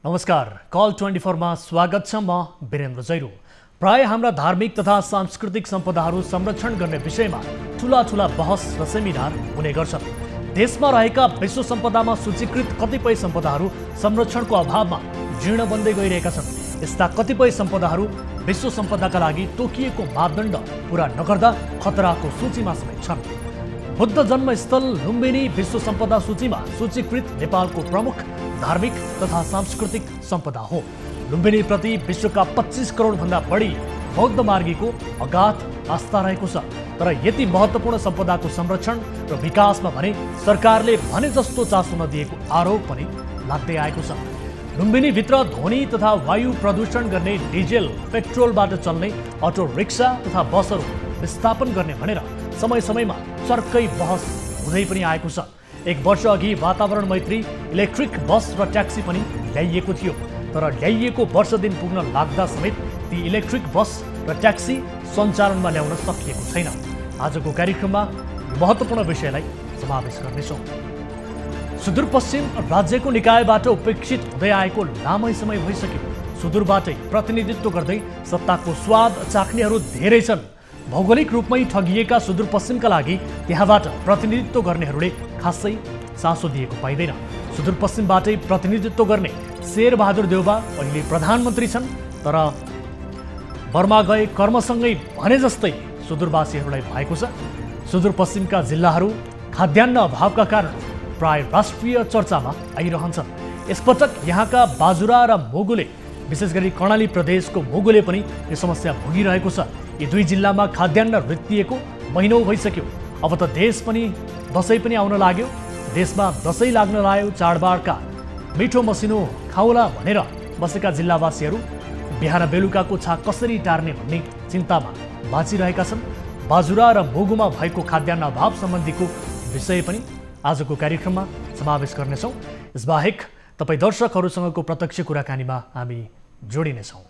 नमस्कार, कल 24 मा स्वागत छ। म वीरेन्द्र जैरू। प्राय हाम्रा धार्मिक तथा सांस्कृतिक सम्पदाहरू संरक्षण गर्ने विषयमा ठूला बहस र सेमिनार हुने गर्छन्। देशमा रहेका विश्व सम्पदामा सूचीकृत कतिपय सम्पदाहरू संरक्षणको अभावमा जीर्ण बन्दै गइरहेका छन्। यस्ता कतिपय सम्पदाहरू विश्व सम्पदाका लागि तोकिएको मापदण्ड पूरा नगर्दा खतराको सूचीमा समेत छन्। बुद्ध जन्मस्थल लुम्बिनी विश्व सम्पदा सूचीमा सूचीकृत नेपालको प्रमुख धार्मिक तथा सांस्कृतिक सम्पदा हो। लुम्बिनी प्रति विश्वका 25 करोड भन्दा बढी बौद्ध मार्गीको अगाध आस्था रहेको छ। तर यति महत्त्वपूर्ण सम्पदाको संरक्षण र विकासमा भने सरकारले भने जस्तो चासो नदिएको आरोप पनि लाग्दै आएको छ। लुम्बिनी भित्र ध्वनि तथा वायु प्रदूषण गर्ने डिजेल पेट्रोलबाट चल्ने अटो रिक्सा तथा बसहरू विस्थापन गर्ने भनेर समय समयमा चर्कै बहस हुँदै पनि आएको छ। एक वर्ष अघि वातावरण मैत्री इलेक्ट्रिक बस र ट्याक्सी पनि ल्याइएको थियो। तर ल्याइएको वर्ष दिन पुग्न लाग्दा समेत ती इलेक्ट्रिक बस र ट्याक्सी सञ्चालनमा ल्याउन सकिएको छैन। आजको कार्यक्रममा महत्त्वपूर्ण विषयलाई समावेश गर्नेछौँ। सुदूरपश्चिम राज्यको निकायबाट उपेक्षित हुँदै आएको लामै समय भइसक्यो। सुदूरबाटै प्रतिनिधित्व गर्दै सत्ताको स्वाद चाख्नेहरू धेरै छन्। भौगोलिक रूपमै ठगिएका सुदूरपश्चिमका लागि त्यहाँबाट प्रतिनिधित्व गर्नेहरूले खासै चासो दिएको पाइँदैन। सुदूरपश्चिमबाटै प्रतिनिधित्व गर्ने शेरबहादुर देउबा अहिले प्रधानमन्त्री छन्। तर बर्मा गए कर्मसँगै भने जस्तै सुदूरवासीहरूलाई भएको छ। सुदूरपश्चिमका जिल्लाहरू खाद्यान्न अभावका कारण प्राय राष्ट्रिय चर्चामा आइरहन्छन्। यसपटक यहाँका बाजुरा र मोगुले, विशेष गरी कर्णाली प्रदेशको मोगुले पनि यो समस्या भोगिरहेको छ। यी दुई जिल्लामा खाद्यान्न रित्तिएको महिनौ भइसक्यो। अब त दसैँ पनि आउन लाग्यो। देशमा दसैँ लाग्न लाग्यो। चाडबाडका मिठो मसिनो खाउला भनेर बसेका जिल्लावासीहरू बिहान बेलुकाको छाक कसरी टार्ने भन्ने चिन्तामा बाँचिरहेका छन्। बाजुरा र मोगुमा भएको खाद्यान्न अभाव सम्बन्धीको विषय पनि आजको कार्यक्रममा समावेश गर्नेछौँ। यसबाहेक तपाईँ दर्शकहरूसँगको प्रत्यक्ष कुराकानीमा हामी जोडिनेछौँ।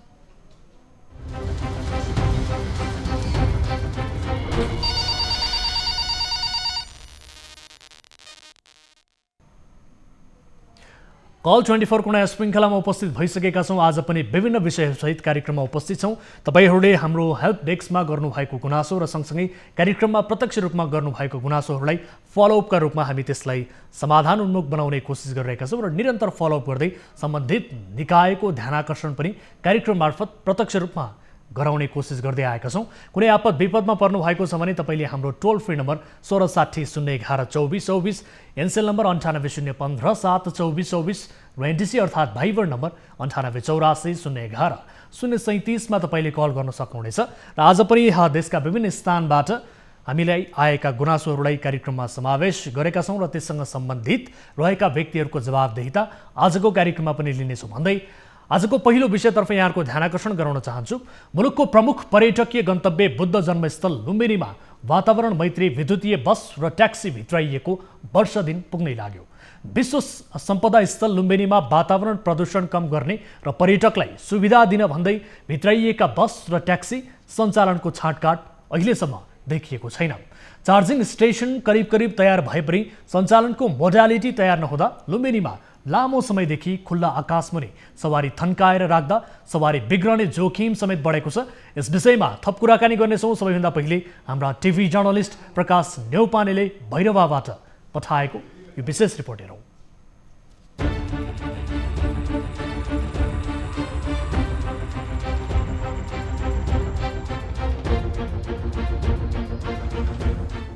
कल 24 को नयाँ श्रृङ्खलामा उपस्थित भइसकेका छौँ। आज पनि विभिन्न विषयसहित कार्यक्रममा उपस्थित छौँ। तपाईँहरूले हाम्रो हेल्प डेस्कमा गर्नुभएको गुनासो र सँगसँगै कार्यक्रममा प्रत्यक्ष रूपमा गर्नुभएको गुनासोहरूलाई फलोअपका रूपमा हामी त्यसलाई समाधान उन्मुख बनाउने कोसिस गरिरहेका छौँ र निरन्तर फलोअप गर्दै सम्बन्धित निकायको ध्यानाकर्षण पनि कार्यक्रम मार्फत प्रत्यक्ष रूपमा गराउने कोसिस गर्दै आएका छौँ। कुनै आपद विपदमा पर्नु भएको छ भने तपाईँले हाम्रो टोल फ्री नम्बर 1660 011 2424, एनसेल नम्बर 9801 72424 र एनटिसी अर्थात् भाइबर नम्बर 9884 011 037 मा तपाईँले कल गर्न सक्नुहुनेछ। र आज पनि देशका विभिन्न स्थानबाट हामीलाई आएका गुनासोहरूलाई कार्यक्रममा समावेश गरेका छौँ र त्यससँग सम्बन्धित रहेका व्यक्तिहरूको जवाबदेहिता आजको कार्यक्रममा पनि लिनेछौँ भन्दै आजको पहिलो विषयतर्फ यहाँहरूको ध्यानाकर्षण गराउन चाहन्छु। मुलुकको प्रमुख पर्यटकीय गन्तव्य बुद्ध जन्मस्थल लुम्बिनीमा वातावरण मैत्री विद्युतीय बस र ट्याक्सी भित्राइएको वर्ष दिन पुग्नै लाग्यो। विश्व सम्पदा स्थल लुम्बिनीमा वातावरण प्रदूषण कम गर्ने र पर्यटकलाई सुविधा दिन भन्दै भित्राइएका बस र ट्याक्सी सञ्चालनको छाँटकाट अहिलेसम्म देखिएको छैन। चार्जिङ स्टेसन करिब तयार भए पनि सञ्चालनको मोडालिटी तयार नहुँदा लुम्बिनीमा लामो समयदेखि खुल्ला आकाशमुनि सवारी थन्काएर राख्दा सवारी बिग्रने जोखिम समेत बढेको छ। यस विषयमा थप कुराकानी गर्नेछौँ। सबैभन्दा पहिले हाम्रा टिभी जर्नलिस्ट प्रकाश न्यौपानेले भैरवाबाट पठाएको यो विशेष रिपोर्ट हेरौँ।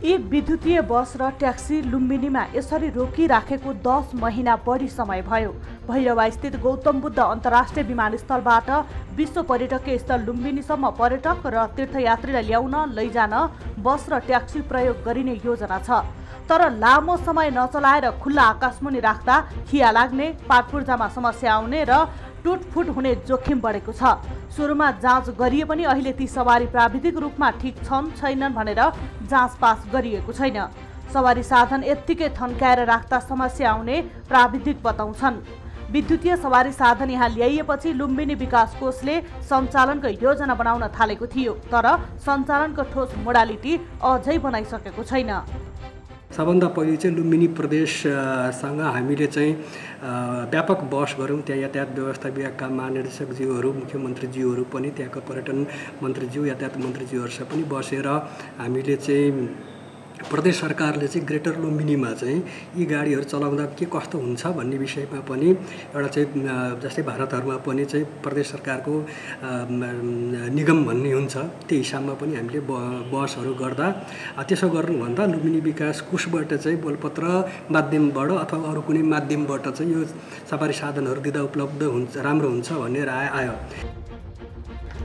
एक विद्युतीय बस र ट्याक्सी लुम्बिनीमा यसरी रोकिराखेको 10 महिना बढी समय भयो। भैरवास्थित गौतम बुद्ध अन्तर्राष्ट्रिय विमानस्थलबाट विश्व पर्यटकीय स्थल लुम्बिनीसम्म पर्यटक र तीर्थयात्रीलाई ल्याउन लैजान बस र ट्याक्सी प्रयोग गरिने योजना छ। तर लामो समय नचलाएर खुल्ला आकाशमुनि राख्दा खिया लाग्ने, पाटपुर्जामा समस्या आउने र टुटफुट हुने जोखिम बढेको छ। सुरुमा जाँच गरिए पनि अहिले ती सवारी प्राविधिक रूपमा ठिक छन् छैनन् भनेर जाँच पास गरिएको छैन। सवारी साधन यत्तिकै थन्काएर राख्दा समस्या आउने प्राविधिक बताउँछन्। विद्युतीय सवारी साधन यहाँ ल्याइएपछि लुम्बिनी विकास कोषले सञ्चालनको योजना बनाउन थालेको थियो। तर सञ्चालनको ठोस मोडालिटी अझै बनाइसकेको छैन। सबभन्दा पहिले चाहिँ लुम्बिनी प्रदेशसँग हामीले चाहिँ व्यापक बहस गऱ्यौँ। त्यहाँ यातायात व्यवस्था विभागका महानिर्देशकज्यूहरू, मुख्यमन्त्रीज्यूहरू पनि, त्यहाँका पर्यटन मन्त्रीज्यू, यातायात मन्त्रीज्यूहरूसँग पनि बसेर हामीले चाहिँ प्रदेश सरकारले चाहिँ ग्रेटर लुम्बिनीमा चाहिँ यी गाडीहरू चलाउँदा के कस्तो हुन्छ भन्ने विषयमा पनि एउटा चाहिँ जस्तै भारतहरूमा पनि चाहिँ प्रदेश सरकारको निगम भन्ने हुन्छ, त्यो हिसाबमा पनि हामीले बहसहरू गर्दा त्यसो गर्नुभन्दा लुम्बिनी विकास कोषबाट चाहिँ बोलपत्र माध्यमबाट अथवा अरू कुनै माध्यमबाट चाहिँ यो सवारी साधनहरू दिँदा उपलब्ध हुन्छ, राम्रो हुन्छ भन्ने राय आयो।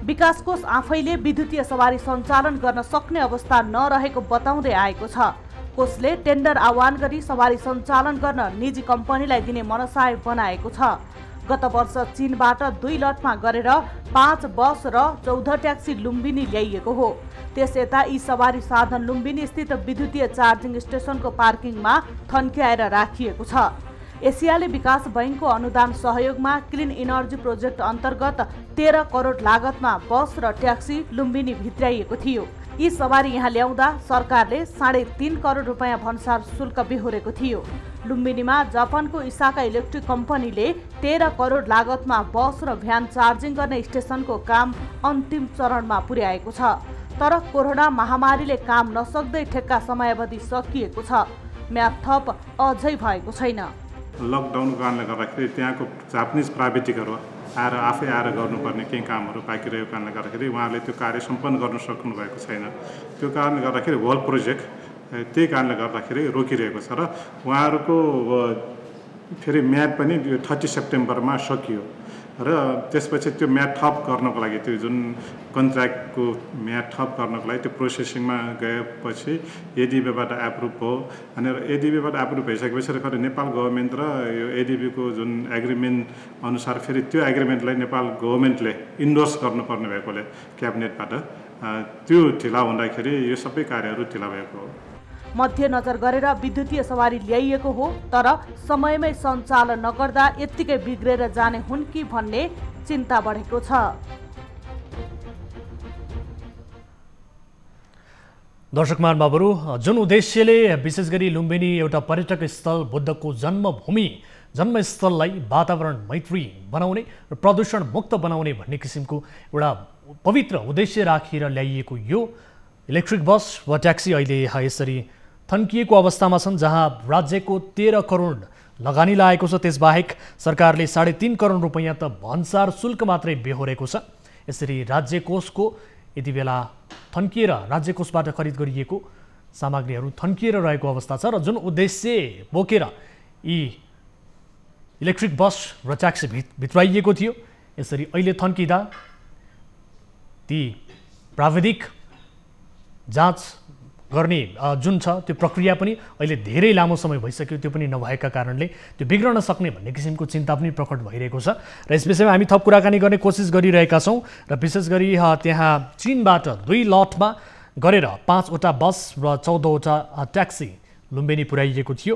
विकास कोष आफैले विद्युतीय सवारी सञ्चालन गर्न सक्ने अवस्था नरहेको बताउँदै आएको छ। कोषले टेन्डर आह्वान गरी सवारी सञ्चालन गर्न निजी कम्पनीलाई दिने मनसाय बनाएको छ। गत वर्ष चीनबाट 2 लटमा गरेर 5 बस र 14 ट्याक्सी लुम्बिनी ल्याइएको हो। त्यसयता यी सवारी साधन लुम्बिनी स्थित विद्युतीय चार्जिङ स्टेसनको पार्किङमा थन्क्याएर राखिएको छ। एसियाली विकास बैंकको अनुदान सहयोगमा क्लिन इनर्जी प्रोजेक्ट अन्तर्गत 13 करोड लागतमा बस र ट्याक्सी लुम्बिनी भित्राइएको थियो। यी सवारी यहाँ ल्याउँदा सरकारले 3.5 करोड रुपैयाँ भन्सार शुल्क बिहोरेको थियो। लुम्बिनीमा जापानको इसाका इलेक्ट्रिक कम्पनीले 13 करोड लागतमा बस र भ्यान चार्जिङ गर्ने स्टेसनको काम अन्तिम चरणमा पुर्याएको छ। तर कोरोना महामारीले काम नसक्दै ठेक्का समयावधि सकिएको छ। म्याद थप अझै भएको छैन। लकडाउनको कारणले गर्दाखेरि त्यहाँको जापानिज प्राविधिकहरू आफै आएर गर्नुपर्ने केही कामहरू बाँकी रहेको कारणले गर्दाखेरि उहाँहरूले त्यो कार्य सम्पन्न गर्न सक्नु भएको छैन। त्यो कारणले गर्दाखेरि होल प्रोजेक्ट त्यही कारणले गर्दाखेरि रोकिरहेको छ र उहाँहरूको फेरि म्याद पनि 30 सेप्टेम्बरमा सकियो र त्यसपछि त्यो म्याद थप गर्नको लागि, त्यो जुन कन्ट्र्याक्टको म्याद थप गर्नको लागि त्यो प्रोसेसिङमा गएपछि एडिबीबाट एप्रुभ हो। अनि एडिबीबाट एप्रुभ भइसकेपछि फेरि नेपाल गभर्मेन्ट र यो एडिबीको जुन एग्रिमेन्ट अनुसार फेरि त्यो एग्रिमेन्टलाई नेपाल गभर्मेन्टले इन्डोर्स गर्नुपर्ने भएकोले क्याबिनेटबाट त्यो ढिला हुँदाखेरि यो सबै कार्यहरू ढिला भएको हो। मध्यनजर गरेर विद्युतीय सवारी ल्याइएको हो, तर समयमै सञ्चालन नगर्दा यत्तिकै बिग्रेर जाने हुन् कि भन्ने चिन्ता बढेको छ। दर्शक महानुभावहरू, जुन उद्देश्यले विशेष गरी लुम्बिनी एउटा पर्यटक स्थल, बुद्धको जन्मस्थललाई वातावरण मैत्री बनाउने र प्रदूषण मुक्त बनाउने भन्ने किसिमको एउटा पवित्र उद्देश्य राखेर ल्याइएको यो इलेक्ट्रिक बस वा ट्याक्सी अहिले यसरी थन्किएको अवस्थामा छन्, जहाँ राज्यको 13 करोड लगानी लागेको छ। त्यसबाहेक सरकारले 3.5 करोड रुपैयाँ त भन्सार शुल्क मात्रै बेहोरेको छ। यसरी राज्य कोषको यति बेला थन्किएर राज्य कोषबाट खरिद गरिएको सामग्रीहरू थन्किएर रहेको अवस्था छ र जुन उद्देश्य बोकेर यी इलेक्ट्रिक बस र ट्याक्सी भित्राइएको थियो, यसरी अहिले थन्किँदा ती प्राविधिक जाँच गर्ने जुन छ त्यो प्रक्रिया पनि अहिले धेरै लामो समय भइसक्यो, त्यो पनि नभएका कारणले त्यो बिग्रन सक्ने भन्ने किसिमको चिन्ता पनि प्रकट भइरहेको छ। र यस विषयमा हामी थप कुराकानी गर्ने कोसिस गरिरहेका छौँ र विशेष गरी त्यहाँ चीनबाट 2 लटमा गरेर 5वटा बस र 14वटा ट्याक्सी लुम्बिनी पुर्याइएको थियो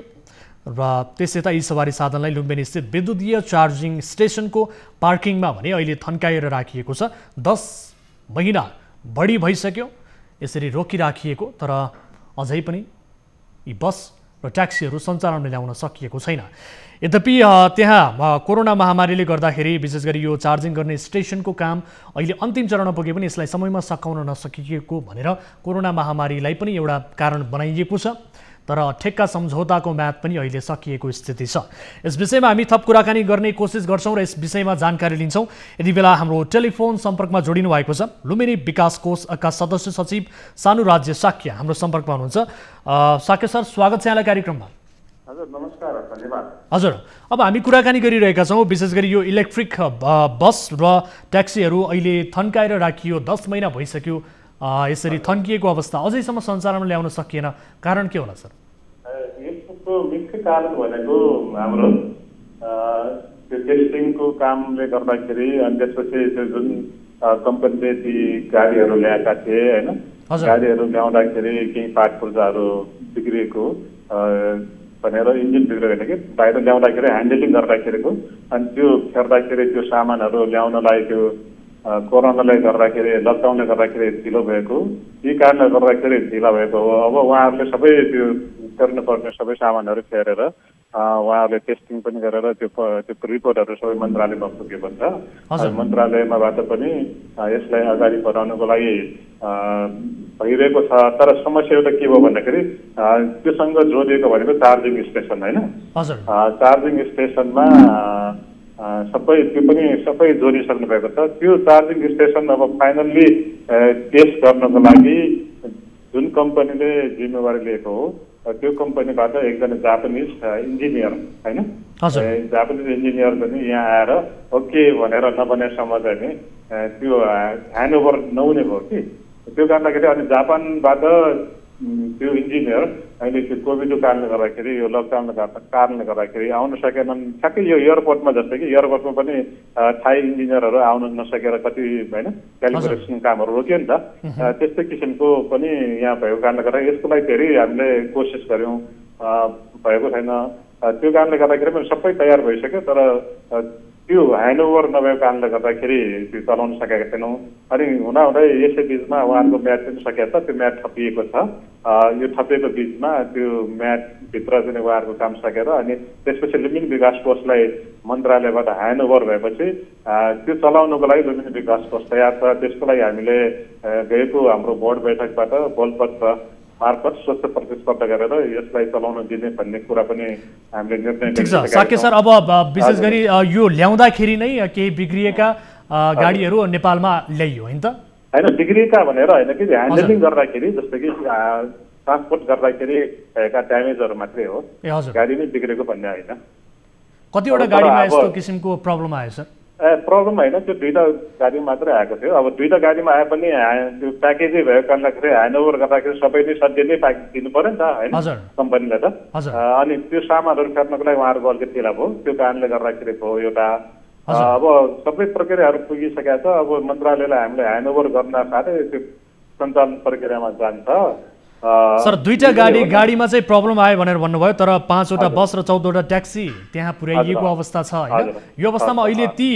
र त्यसयता यी सवारी साधनलाई लुम्बिनी स्थित विद्युतीय चार्जिङ स्टेसनको पार्किङमा भने अहिले थन्काएर राखिएको छ। 10 महिना बढी भइसक्यो यसरी रोकिराखिएको, तर अझै पनि यी बस र ट्याक्सीहरू सञ्चालनमा ल्याउन सकिएको छैन। यद्यपि त्यहाँ कोरोना महामारीले गर्दाखेरि विशेष गरी यो चार्जिङ गर्ने स्टेसनको काम अहिले अन्तिम चरणमा पुगे पनि यसलाई समयमा सकाउन नसकिएको भनेर कोरोना महामारीलाई पनि एउटा कारण बनाइएको छ। तर ठेक्का सम्झौताको म्याद पनि अहिले सकिएको स्थिति छ। यस विषयमा हामी थप कुराकानी गर्ने कोसिस गर्छौँ र यस विषयमा जानकारी लिन्छौँ। यति बेला हाम्रो टेलिफोन सम्पर्कमा जोडिनु भएको छ लुम्बिनी विकास कोषका सदस्य सचिव सानु राज्य साक्य हाम्रो सम्पर्कमा हुनुहुन्छ। साक्य सर, स्वागत छ यहाँलाई कार्यक्रममा। हजुर नमस्कार, धन्यवाद। हजुर, अब हामी कुराकानी गरिरहेका छौँ विशेष गरी यो इलेक्ट्रिक बस र ट्याक्सीहरू अहिले थन्काएर राखियो, 10 महिना भइसक्यो यसरी थन्किएको अवस्था, अझैसम्म सञ्चालनमा ल्याउन सकिएन, कारण के होला सर? यसको मुख्य कारण भनेको हाम्रो त्यो टेस्टिङको कामले गर्दाखेरि अनि त्यसपछि त्यो जुन कम्पनीले ती गाडीहरू ल्याएका थिए होइन, गाडीहरू ल्याउँदाखेरि केही पार्ट पुर्जाहरू बिग्रिएको भनेर इन्जिन बिग्रियो भने कि बाहिर ल्याउँदाखेरि ह्यान्डलिङ गर्दाखेरिको अनि त्यो फेर्दाखेरि त्यो सामानहरू ल्याउनलाई त्यो कोरोनाले गर्दाखेरि लकडाउनले गर्दाखेरि ढिलो भएको, यी कारणले गर्दाखेरि ढिला भएको हो। अब उहाँहरूले सबै त्यो गर्नुपर्ने सबै सामानहरू फेरेर उहाँहरूले टेस्टिङ पनि गरेर त्यो रिपोर्टहरू सबै मन्त्रालयमा पुगेको छ। मन्त्रालयमाबाट पनि यसलाई अगाडि बढाउनको लागि भइरहेको छ। तर समस्या एउटा के भयो भन्दाखेरि त्योसँग जोडिएको भनेको चार्जिङ स्टेसन होइन। चार्जिङ स्टेसनमा सबै जोडिसक्नु भएको छ। त्यो चार्जिङ स्टेसन अब फाइनल्ली टेस्ट गर्नको लागि जुन कम्पनीले जिम्मेवारी लिएको हो त्यो कम्पनीबाट एकजना जापानिज इन्जिनियर होइन, जापानिज इन्जिनियर पनि यहाँ आएर ओके भनेर नबनेसम्म चाहिँ त्यो ह्यान्डओभर नहुने भयो कि। त्यो कारणले अनि जापानबाट त्यो इन्जिनियर अहिले त्यो कोभिडको कारणले गर्दाखेरि यो लकडाउनको कारणले गर्दाखेरि आउन सकेनन्। ठ्याक्कै यो एयरपोर्टमा जस्तै कि एयरपोर्टमा पनि थाई इन्जिनियरहरू आउन नसकेर कति होइन क्यालिब्रेसन कामहरू रोक्यो नि त। त्यस्तै किसिमको पनि यहाँ भएको कारणले गर्दा यसको लागि धेरै हामीले कोसिस गऱ्यौँ, भएको छैन। त्यो कारणले गर्दाखेरि पनि सबै तयार भइसक्यो तर त्यो ह्यान्डओभर नभएको कारणले गर्दाखेरि त्यो चलाउन सकेका छैनौँ। अनि हुँदाहुँदै यसै बिचमा उहाँहरूको म्याट पनि सकेको छ, त्यो म्याट थपिएको छ। यो थपिएको बिचमा त्यो म्याटभित्र चाहिँ उहाँहरूको काम सकेर अनि त्यसपछि लुम्बिनी विकास कोषलाई मन्त्रालयबाट ह्यान्डओभर भएपछि त्यो चलाउनको लागि लुम्बिनी विकास कोष तयार छ। त्यसको लागि हामीले गएको हाम्रो बोर्ड बैठकबाट बलपत्र मार्फत स्वच्छ प्रतिस्पर्धा गरेर यसलाई चलाउन दिने भन्ने कुरा पनि हामीले निर्णय ठिक छ साके सर। अब विशेष गरी यो ल्याउँदाखेरि नै केही बिग्रिएका गाडीहरू नेपालमा ल्याइयो होइन त? होइन बिग्रिएका भनेर होइन कि ह्यान्डलिङ गर्दाखेरि जस्तै कि ट्रान्सपोर्ट गर्दाखेरि भएका ड्यामेजहरू मात्रै हो, गाडी नै बिग्रेको भन्ने होइन। कतिवटा गाडीमा यस्तो किसिमको प्रब्लम आयो सर? प्रब्लम होइन, त्यो 2टा गाडी मात्रै आएको थियो। अब 2टा गाडीमा आए पनि त्यो प्याकेजै भएको कारणले ह्यान्डओभर गर्दाखेरि सबैले सधैँ नै प्याकेज दिनु पऱ्यो नि त होइन कम्पनीले त। अनि त्यो सामानहरू फेर्नको लागि उहाँहरूको अलिकति ढिला भयो, त्यो कारणले गर्दाखेरि भयो एउटा। अब सबै प्रक्रियाहरू पुगिसकेको छ। अब मन्त्रालयलाई हामीले ह्यान्डओभर गर्न साथै त्यो सञ्चालन प्रक्रियामा जान्छ। सर 2टा गाडीमा चाहिँ प्रब्लम आयो भनेर भन्नुभयो, तर 5वटा बस र 14वटा ट्याक्सी त्यहाँ पुर्याइएको अवस्था छ होइन। यो अवस्थामा अहिले ती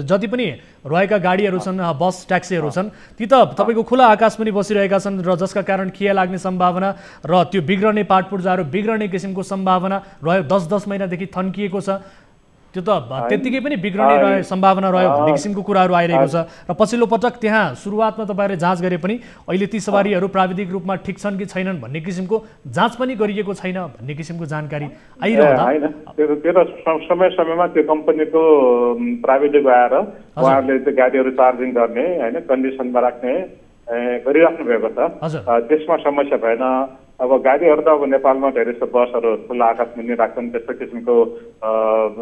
जति पनि रहेका गाडीहरू छन्, बस ट्याक्सीहरू छन्, ती त तपाईँको खुला आकाश पनि बसिरहेका छन् र जसका कारण खिया लाग्ने सम्भावना र त्यो बिग्रने पाटपुर्जाहरू बिग्रने किसिमको सम्भावना रह्यो। 10-10 महिनादेखि थन्किएको छ, त्यो त त्यतिकै पनि बिग्रने सम्भावना रह्यो भन्ने किसिमको कुराहरू आइरहेको छ। र पछिल्लो पटक त्यहाँ सुरुवातमा तपाईँहरूले जाँच गरे पनि अहिले ती सवारीहरू प्राविधिक रूपमा ठिक छन् कि छैनन् भन्ने किसिमको जाँच पनि गरिएको छैन भन्ने किसिमको जानकारी आइरहँदा त्यो समय समयमा त्यो कम्पनीको प्राविधिक आएर उहाँहरूले त्यो गाडीहरू चार्जिङ गर्ने होइन कन्डिसनमा राख्ने गरिराख्नु भएको छ। त्यसमा समस्या भएन। अब गाडीहरू त अब नेपालमा धेरै जस्तो बसहरू खुल्ला आकाशमा नि राख्छन्, त्यस्तो किसिमको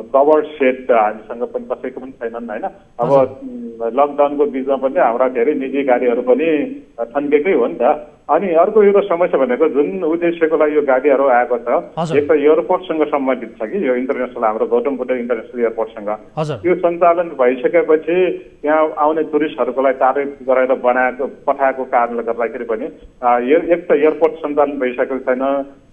कभर्ड सेट हामीसँग पनि कसैको पनि छैनन् होइन। अब लकडाउनको बिचमा पनि हाम्रा धेरै निजी गाडीहरू पनि थन्केकै हो नि त। अनि अर्को एउटा समस्या भनेको जुन उद्देश्यको लागि यो गाडीहरू आएको छ, एक त एयरपोर्टसँग सम्बन्धित छ कि यो इन्टरनेसनल हाम्रो गौतम बुद्ध इन्टरनेसनल एयरपोर्टसँग त्यो सञ्चालन भइसकेपछि यहाँ आउने टुरिस्टहरूको लागि टार्गेट गरेर पठाएको कारणले गर्दाखेरि पनि एक त एयरपोर्ट सञ्चालन भइसकेको छैन।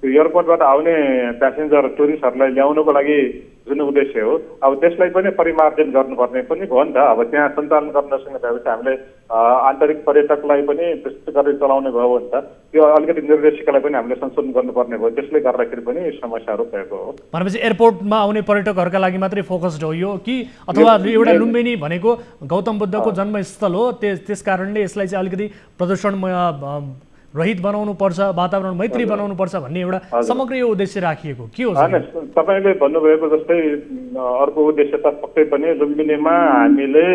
त्यो एयरपोर्टबाट आउने प्यासेन्जर टुरिस्टहरूलाई ल्याउनको लागि जुन उद्देश्य हो अब त्यसलाई पनि परिमार्जन गर्नुपर्ने पनि भयो नि त। अब त्यहाँ सञ्चालन गर्न नसक्ने भएपछि हामीले आन्तरिक पर्यटकलाई पनि त्यस्तो गरेर चलाउने भयो भने त त्यो अलिकति निर्देशिकालाई पनि हामीले संशोधन गर्नुपर्ने भयो। त्यसले गर्दाखेरि पनि समस्याहरू भएको हो। भनेपछि एयरपोर्टमा आउने पर्यटकहरूका लागि मात्रै फोकस्ड हो यो कि अथवा एउटा लुम्बिनी भनेको गौतम बुद्धको जन्मस्थल हो, त्यस कारणले यसलाई चाहिँ अलिकति प्रदूषण रहित बनाउनु पर्छ, वातावरण मैत्री बनाउनु पर्छ भन्ने एउटा समग्र यो उद्देश्य राखिएको के हो? तपाईँले भन्नुभएको जस्तै अर्को उद्देश्य त पक्कै पनि लुम्बिनीमा हामीले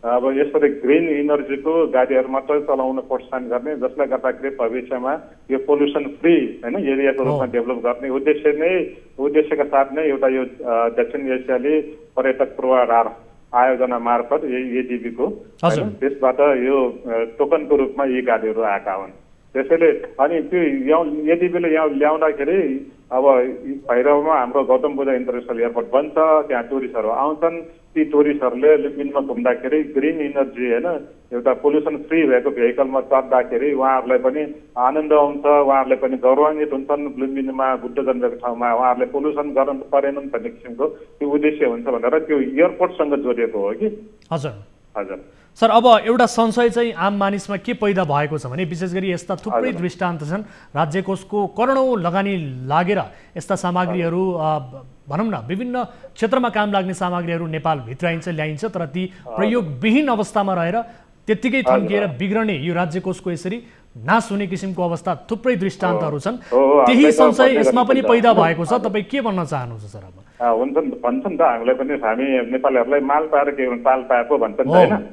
अब यसरी ग्रिन इनर्जीको गाडीहरू मात्र चलाउन प्रोत्साहन गर्ने, जसले गर्दाखेरि भविष्यमा यो पोल्युसन फ्री होइन एरियाको रूपमा डेभलप गर्ने उद्देश्यका साथ नै एउटा यो दक्षिण एसियाली पर्यटक पूर्वाधार आयोजना मार्फत एडिबीको त्यसबाट यो टोकनको रूपमा यी गाडीहरू आएका हुन्। त्यसैले अनि त्यो एडिबीले यहाँ ल्याउँदाखेरि अब भैरवमा हाम्रो गौतम बुद्ध इन्टरनेसनल एयरपोर्ट बन्छ, त्यहाँ टुरिस्टहरू आउँछन्। ती टुरिस्टहरूले लुम्बिनीमा घुम्दाखेरि ग्रिन इनर्जी होइन एउटा पोल्युसन फ्री भएको भेहिकलमा चढ्दाखेरि उहाँहरूलाई पनि आनन्द आउँछ, उहाँहरूले पनि गौरवान्वित हुन्छन्। लुम्बिनीमा बुद्ध जन्मेको ठाउँमा उहाँहरूले पोल्युसन गर्नु परेनन् भन्ने किसिमको त्यो उद्देश्य हुन्छ भनेर त्यो एयरपोर्टसँग जोडिएको हो कि। हजुर हजुर सर अब एउटा संशय चाहिँ आम मानिसमा के पैदा भएको छ भने विशेष गरी यस्ता थुप्रै दृष्टान्त छन् राज्य कोषको करोडौँ लगानी लागेर यस्ता सामग्रीहरू भनौँ न विभिन्न क्षेत्रमा काम लाग्ने सामग्रीहरू नेपाल भित्राइन्छ ल्याइन्छ तर ती प्रयोगविहीन अवस्थामा रहेर त्यत्तिकै थन्किएर बिग्रने यो राज्य कोषको यसरी नाश हुने किसिमको अवस्था थुप्रै दृष्टान्तहरू छन् त्यही संशय यसमा पनि पैदा भएको छ तपाईँ के भन्न चाहनुहुन्छ सर अब हुन्छ नि भन्छ नि त हामीलाई पनि हामी नेपालीहरूलाई माल पाएर के ताल पाएको भन्छ नि त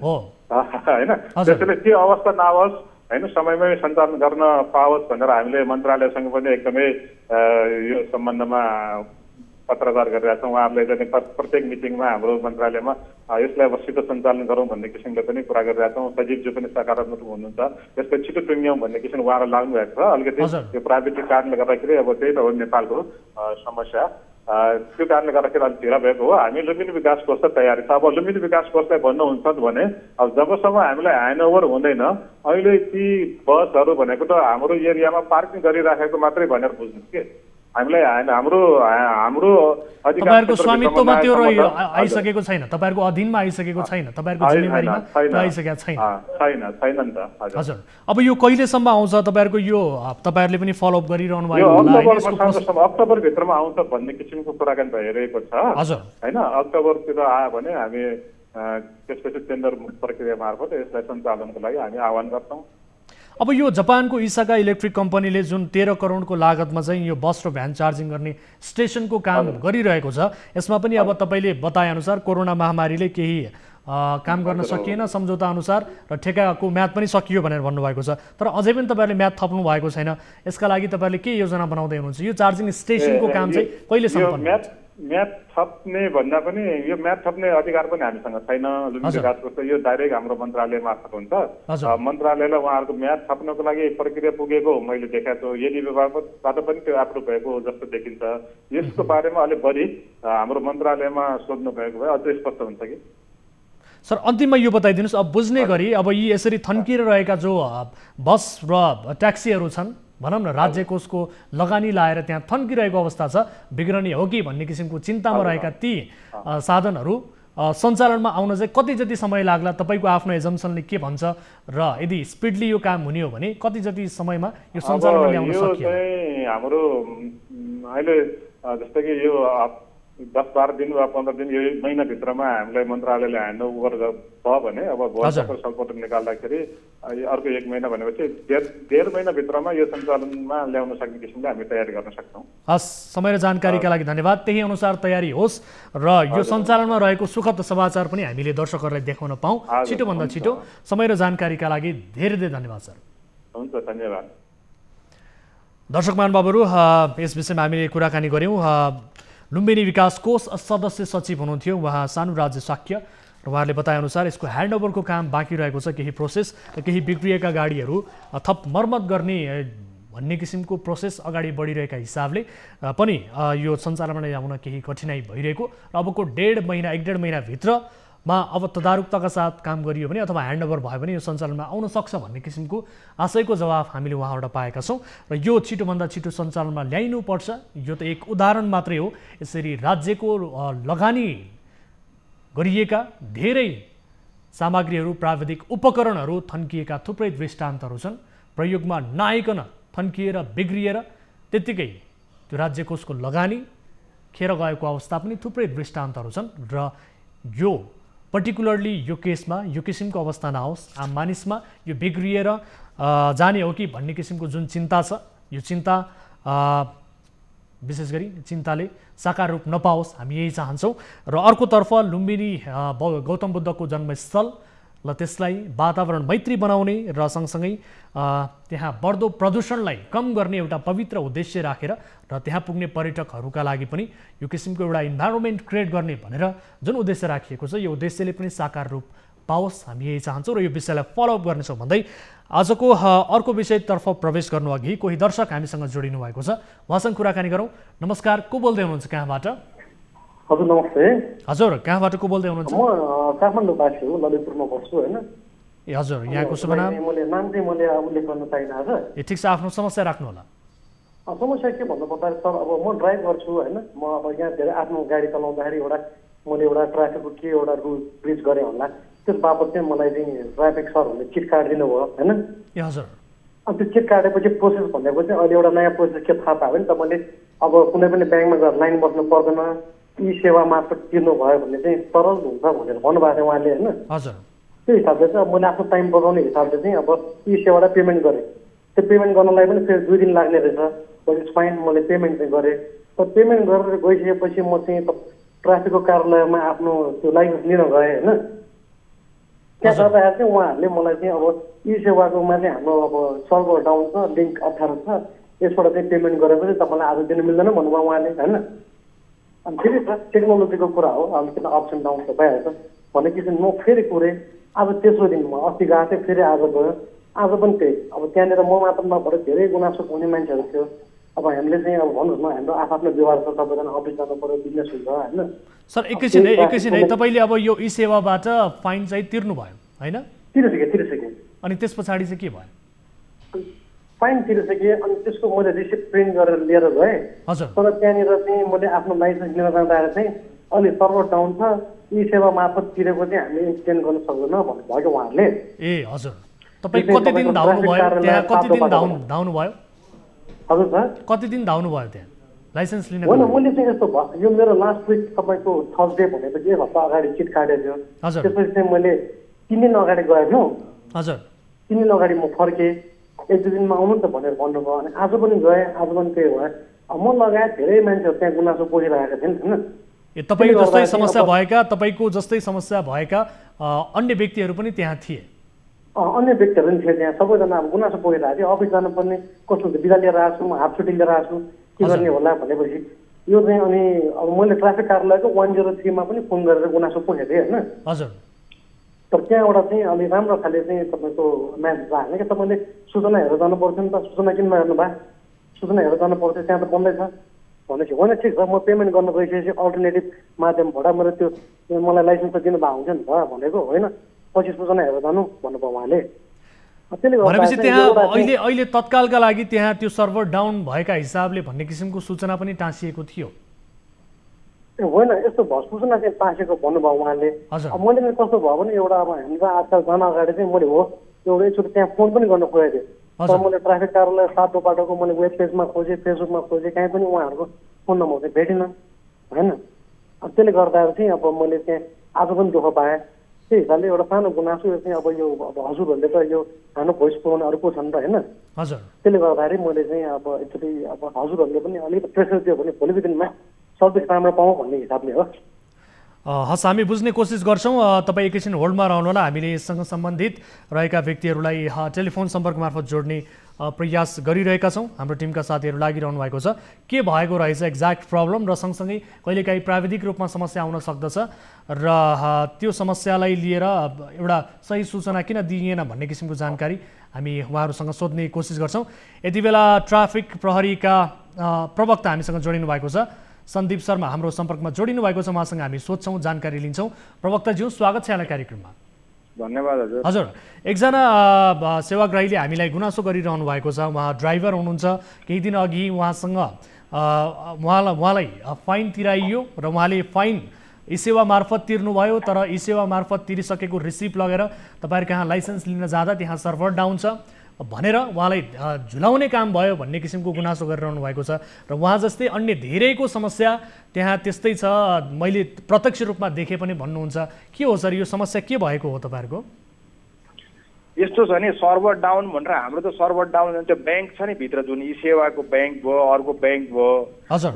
होइन त्यसैले त्यो अवस्था नआओस् होइन समयमै सञ्चालन गर्न पाओस् भनेर हामीले मन्त्रालयसँग पनि एकदमै यो सम्बन्धमा पत्रचार गरिरहेका छौँ उहाँहरूले चाहिँ प्रत्येक मिटिङमा हाम्रो मन्त्रालयमा यसलाई अब छिटो सञ्चालन गरौँ भन्ने किसिमले पनि कुरा गरिरहेका छौँ सचिवज्यू पनि सकारात्मक हुनुहुन्छ यसलाई छिटो टुङ्ग्यौँ भन्ने किसिम उहाँहरू लाग्नु भएको छ अलिकति यो प्राविधिक कारणले गर्दाखेरि अब त्यही त हो नेपालको समस्या त्यो कारणले गर्दाखेरि अलिक ढिला भएको हो हामी लुम्बिनी विकास कोष त तयारी छ अब लुम्बिनी विकास कोषलाई भन्नुहुन्छ भने अब जबसम्म हामीलाई ह्यान्डओभर हुँदैन अहिले ती बसहरू भनेको त हाम्रो एरियामा पार्किङ गरिराखेको मात्रै भनेर बुझ्नुहोस् कि हामीलाई हाम्रो तपाईहरुको स्वामित्वमा त्यो आइसकेको छैन तपाईहरुको अधीनमा आइसकेको छैन तपाईहरुको जिम्मेवारीमा आइसकेको छैन नि त हजुर अब यो कहिलेसम्म आउँछ तपाईहरुको यो तपाईहरुले पनि फलोअप गरिरहनु भएको होला अक्टोबर भित्रमा आउँछ भन्ने किसिमको कुराकानी भइरहेको छ हजुर हैन अक्टोबरतिर आयो भने हामी त्यसपछि टेन्डर प्रक्रिया मार्फत यसलाई सञ्चालनको लागि हामी आह्वान गर्छौं अब यो जापानको इसाका इलेक्ट्रिक कम्पनीले जुन 13 करोडको लागतमा चाहिँ यो बस र भ्यान चार्जिङ गर्ने स्टेशनको काम गरिरहेको छ यसमा पनि अब तपाईले बताए अनुसार कोरोना महामारीले केही काम गर्न सकिएन सम्झौता अनुसार र ठेकाको म्याद पनि सकियो भनेर भन्नुभएको छ तर अझै पनि तपाईहरुले म्याद थप्नु भएको छैन यसका लागि तपाईहरुले के योजना बनाउँदै हुनुहुन्छ यो चार्जिङ स्टेशनको काम चाहिँ कहिले सम्पन्न हुन्छ म्याद थप्ने भन्दा पनि यो म्याद थप्ने अधिकार पनि हामीसँग छैन लुम्बिनी विकास कोष यो डाइरेक्ट हाम्रो मन्त्रालय मार्फत हुन्छ मन्त्रालयलाई उहाँहरूको म्याद थप्नको लागि प्रक्रिया पुगेको मैले देखाएको छु यदि विभागबाट पनि त्यो एप्रुभ भएको जस्तो देखिन्छ यसको बारेमा अलिक बढी हाम्रो मन्त्रालयमा सोध्नु भएको भए अझै स्पष्ट हुन्छ कि सर अन्तिममा यो बताइदिनुस् अब बुझ्ने गरी अब यी यसरी थन्किएर रहेका जो बस र ट्याक्सीहरू छन् भनौँ न राज्य कोषको लगानी लाएर त्यहाँ थन्किरहेको अवस्था छ बिग्रने हो कि भन्ने किसिमको चिन्तामा रहेका ती साधनहरू सञ्चालनमा आउन चाहिँ कति जति समय लाग्ला तपाईको आफ्नो एजम्सनले के भन्छ र यदि स्पिडली यो काम हुने हो भने कति जति समयमा यो सञ्चालनमा ल्याउन सकिन्छ हाम्रो अहिले जस्तै कि यो 10-12 दिन वा 15 दिन यो महिनाभित्रमा हामीलाई मन्त्रालयले ह्यान्डओभर भयो भने अब भोजनको सल्पट निकाल्दाखेरि अर्को 1 महिना भनेपछि 1.5 महिनाभित्रमा यो सञ्चालनमा ल्याउन सक्ने किसिमले हामी तयारी गर्न सक्छौँ हस् समय र जानकारीका लागि धन्यवाद त्यही अनुसार तयारी होस् र यो सञ्चालनमा रहेको सुखद समाचार पनि हामीले दर्शकहरूलाई देखाउन पाऊँ छिटोभन्दा छिटो समय र जानकारीका लागि धेरै धेरै धन्यवाद सर हुन्छ धन्यवाद दर्शक महानुभावहरू यस विषयमा हामीले कुराकानी गर्यौं लुम्बिनी विकास कोष सदस्य सचिव हुनुहुन्थ्यो उहाँ सानु राज्य शाक्य र उहाँहरूले बताएअनुसार यसको ह्यान्डओभरको काम बाँकी रहेको छ केही प्रोसेस र केही बिग्रिएका गाडीहरू थप मर्मत गर्ने भन्ने किसिमको प्रोसेस अगाडि बढिरहेका हिसाबले पनि यो सञ्चालनमा ल्याउन केही कठिनाई भइरहेको र अबको 1.5 महिनाभित्रमा अब तदारुकताका साथ काम गरियो भने अथवा ह्यान्डओभर भयो भने यो सञ्चालनमा आउन सक्छ भन्ने किसिमको आशयको जवाफ हामीले उहाँबाट पाएका छौँ र यो छिटोभन्दा छिटो सञ्चालनमा ल्याइनुपर्छ यो त एक उदाहरण मात्रै हो यसरी राज्यको लगानी गरिएका धेरै सामग्रीहरू प्राविधिक उपकरणहरू थन्किएका थुप्रै दृष्टान्तहरू छन् प्रयोगमा नआइकन थन्किएर बिग्रिएर त्यत्तिकै त्यो राज्य कोषको लगानी खेर गएको अवस्था पनि थुप्रै दृष्टान्तहरू छन् र यो पर्टिकुलरली यो केसमा यो किसिमको अवस्था नआओस् आम मानिसमा यो बिग्रिएर जाने हो कि भन्ने किसिमको जुन चिन्ता छ यो चिन्ता विशेष गरी चिन्ताले साकार रूप नपाओस् हामी यही चाहन्छौँ र अर्कोतर्फ लुम्बिनी गौतम बुद्धको जन्मस्थल ल त्यसलाई वातावरण मैत्री बनाउने र सँगसँगै त्यहाँ बढ्दो प्रदूषणलाई कम गर्ने एउटा पवित्र उद्देश्य राखेर र त्यहाँ पुग्ने पर्यटकहरूका लागि पनि यो किसिमको एउटा इन्भाइरोमेन्ट क्रिएट गर्ने भनेर जुन उद्देश्य राखिएको छ यो उद्देश्यले पनि साकार रूप पाओस् हामी यही चाहन्छौँ र यो विषयलाई फलोअप गर्नेछौँ भन्दै आजको अर्को विषयतर्फ प्रवेश गर्नु अघि कोही दर्शक हामीसँग जोडिनु भएको छ उहाँसँग कुराकानी गरौँ नमस्कार को बोल्दै हुनुहुन्छ कहाँबाट हजुर नमस्ते हजुर कहाँबाट को बोल्दै हुनुहुन्छ म काठमाडौँवासी हो ललितपुरमा बस्छु हैन ए हजुर यहाँको शुभ नाम नाम चाहिँ मैले उल्लेख गर्न चाहिन आज ए ठिक छ आफ्नो समस्या राख्नु होला समस्या के भन्नु पर्दा सर अब म ड्राइभ गर्छु हैन म अब यहाँ धेरै आफ्नो गाडी चलाउँदाखेरि मैले एउटा ट्राफिकको के एउटा रुल ब्रिज गरेँ होला त्यस बापत चाहिँ मलाई चाहिँ ट्राफिक सरहरूले चिट काटिदिनु भयो होइन। ए हजुर। अनि त्यो चेक काटेपछि प्रोसेस भनेको चाहिँ अहिले एउटा नयाँ प्रोसेस के थाहा पायो भने तपाईँले अब कुनै पनि ब्याङ्कमा गएर लाइन बस्नु पर्दैन, ई सेवा मार्फत तिर्नु भयो भने चाहिँ सरल हुन्छ भनेर भन्नुभएको थियो उहाँले होइन। हजुर। त्यो हिसाबले चाहिँ अब मैले आफ्नो टाइम बचाउने हिसाबले चाहिँ अब ई सेवालाई पेमेन्ट गरेँ। त्यो पेमेन्ट गर्नलाई पनि फेरि 2 दिन लाग्ने रहेछ। मैले फाइन मैले पेमेन्ट चाहिँ गरेँ। तर पेमेन्ट गरेर गइसकेपछि म चाहिँ ट्राफिकको कार्यालयमा आफ्नो त्यो लाइसेन्स लिन गएँ होइन। त्यहाँ जाँदाखेरि चाहिँ उहाँहरूले मलाई चाहिँ अब ई सेवाकोमा चाहिँ हाम्रो अब सर्भर डाउन छ, लिङ्क अप्ठ्यारो छ, यसबाट चाहिँ पेमेन्ट गरेपछि तपाईँलाई आज दिनु मिल्दैन भन्नुभयो उहाँले होइन। अनि फेरि त टेक्नोलोजीको कुरा हो, अब किन अप्स एन्ड डाउन त भइहाल्छ भनेपछि चाहिँ म फेरि कुरेँ। आज तेस्रो दिनमा अस्ति गएको थिएँ, फेरि आज गयो। आज पनि त्यही अब त्यहाँनिर म मात्र नभएर धेरै गुनासो हुने मान्छेहरू थियो। अब हामीले चाहिँ अब भन्नुहोस् न हाम्रो आफ्नो व्यवहार छ, सबैजना अफिस जानु पर्यो, बिजनेस हुन्छ होइन। सर एकैछिन है तपाईँले अब यो ई सेवाबाट फाइन चाहिँ तिर्नु भयो होइन? तिरिसकेँ। अनि त्यस पछाडि चाहिँ के भयो? फाइन तिरिसकेँ। अनि त्यसको मैले रिसिप्ट प्रिन्ट गरेर लिएर गएँ। हजुर। तर त्यहाँनिर चाहिँ मैले आफ्नो लाइसेन्स लिन जाँदाखेरि चाहिँ अलि सर्भर डाउन छ, ई सेवा मार्फत तिरेको चाहिँ हामीले एक्सटेन्ड गर्न सक्दैन भन्नुभयो कि उहाँहरूले। ए हजुर। तपाईँ कति दिन धाउनु भयो त्यहाँ? कति दिन धाउनु भयो? हजुर सर। कति दिन धाउनु भयो त्यहाँ लाइसेन्स लिन? होइन मैले चाहिँ यस्तो भयो, यो मेरो लास्ट विक तपाईँको थर्सडे भनेपछि 1 हप्ता अगाडि चिट काटेको थियो। हजुर। त्यसपछि चाहिँ मैले 3 दिन अगाडि गएको थिएँ। हजुर। 3 दिन अगाडि म फर्केँ, 1-2 दिनमा आउनु नि त भनेर भन्नुभयो। अनि आज पनि गएँ, आज पनि त्यही भयो। म लगायत धेरै मान्छेहरू त्यहाँ गुनासो पोखिरहेका थिएँ होइन। ए तपाईँको जस्तै समस्या भएका अन्य व्यक्तिहरू पनि त्यहाँ थिए? अन्य व्यक्तिहरू पनि थिए त्यहाँ। सबैजना अब गुनासो पोखिरहेको थियो। अफिस जानुपर्ने कस्तो हुन्छ, बिदा लिएर आएको छु, म हाफ छुट्टी लिएर आएको छु, के गर्ने होला भनेपछि यो चाहिँ। अनि अब मैले ट्राफिक कार्यालयको 103 मा पनि फोन गरेर गुनासो पोखेको थिएँ होइन। हजुर। तर त्यहाँबाट चाहिँ अलि राम्रो खाले चाहिँ तपाईँको म्यासेज आएन कि तपाईँले सूचना हेरेर जानुपर्छ नि त, सूचना किन नहेर्नु भयो, सूचना हेरेर जानुपर्छ, त्यहाँ त बन्दै छ भनेपछि होइन ठिक छ, म पेमेन्ट गर्न गइसकेपछि अल्टरनेटिभ माध्यमबाट मेरो त्यो मलाई लाइसेन्स त दिनु भएको हुन्छ नि त भनेको होइन, पछि सूचना हेरेर जानु भन्नुभयो उहाँले। भनेपछि त्यहाँ अहिले तत्कालका लागि त्यहाँ त्यो सर्भर डाउन भएका हिसाबले भन्ने किसिमको सूचना पनि टाँसिएको थियो? होइन यस्तो भयो, सूचना चाहिँ टाँसेको भन्नुभयो उहाँले। अब मैले चाहिँ कस्तो भयो भने एउटा अब हामीलाई आजकल जान अगाडि चाहिँ मैले हो एउटा एकचोटि त्यहाँ फोन पनि गर्न खोजेको थिएँ। तर मैले ट्राफिक कार्यालय सातो बाटोको मैले वेब पेजमा खोजेँ, फेसबुकमा खोजेँ, कहीँ पनि उहाँहरूको फोन नम्बर चाहिँ भेटिनँ होइन। अब त्यसले गर्दाखेरि चाहिँ अब मैले चाहिँ आज पनि दुःख पाएँ। त्यही हिसाबले एउटा सानो गुनासो चाहिँ अब यो अब हजुरहरूले त यो सानो भोइस फोनहरू पो छन् त होइन। हजुर। त्यसले गर्दाखेरि मैले चाहिँ अब एकचोटि अब हजुरहरूले पनि अलिकति प्रेसर दियो भने भोलिको दिनमा सर्भिस राम्रो पाऊँ भन्ने हिसाबले हो। हस्, हामी बुझ्ने कोसिस गर्छौँ। तपाईँ एकैछिन होल्डमा रहनुहोला। हामीले यससँग सम्बन्धित रहेका व्यक्तिहरूलाई टेलिफोन सम्पर्क मार्फत जोड्ने प्रयास गरिरहेका छौँ। हाम्रो टिमका साथीहरू लागिरहनु भएको छ। के भएको रहेछ एक्ज्याक्ट प्रब्लम र सँगसँगै कहिलेकाहीँ प्राविधिक रूपमा समस्या आउन सक्दछ र त्यो समस्यालाई लिएर एउटा सही सूचना किन दिइएन भन्ने किसिमको जानकारी हामी उहाँहरूसँग सोध्ने कोसिस गर्छौँ। यति बेला ट्राफिक प्रहरीका प्रवक्ता हामीसँग जोडिनु भएको छ। सन्दीप शर्मा हाम्रो सम्पर्कमा जोडिनु भएको छ। उहाँसँग हामी सोध्छौँ, जानकारी लिन्छौँ। प्रवक्ताज्यू स्वागत छ यहाँलाई कार्यक्रममा। धन्यवाद हजुर। हजुर, एकजना सेवाग्राहीले हामीलाई गुनासो गरिरहनु भएको छ। उहाँ ड्राइभर हुनुहुन्छ। केही दिन अघि उहाँलाई फाइन तिराइयो र उहाँले फाइन ई सेवा मार्फत तिर्नुभयो। तर ई सेवा मार्फत तिरिसकेको रिसिप्ट लगेर तपाईँहरू कहाँ लाइसेन्स लिन जाँदा त्यहाँ सर्भर डाउन छ भनेर उहाँलाई झुलाउने काम भयो भन्ने किसिमको गुनासो गरिरहनु भएको छ। र उहाँ जस्तै अन्य धेरैको समस्या त्यहाँ त्यस्तै छ, मैले प्रत्यक्ष रूपमा देखेँ पनि भन्नुहुन्छ। के हो सर, यो समस्या के भएको हो तपाईँहरूको? यस्तो छ नि, सर्भर डाउन भनेर हाम्रो त सर्भर डाउन त्यो ब्याङ्क छ नि भित्र, जुन ई सेवाको ब्याङ्क भयो, अर्को ब्याङ्क भयो,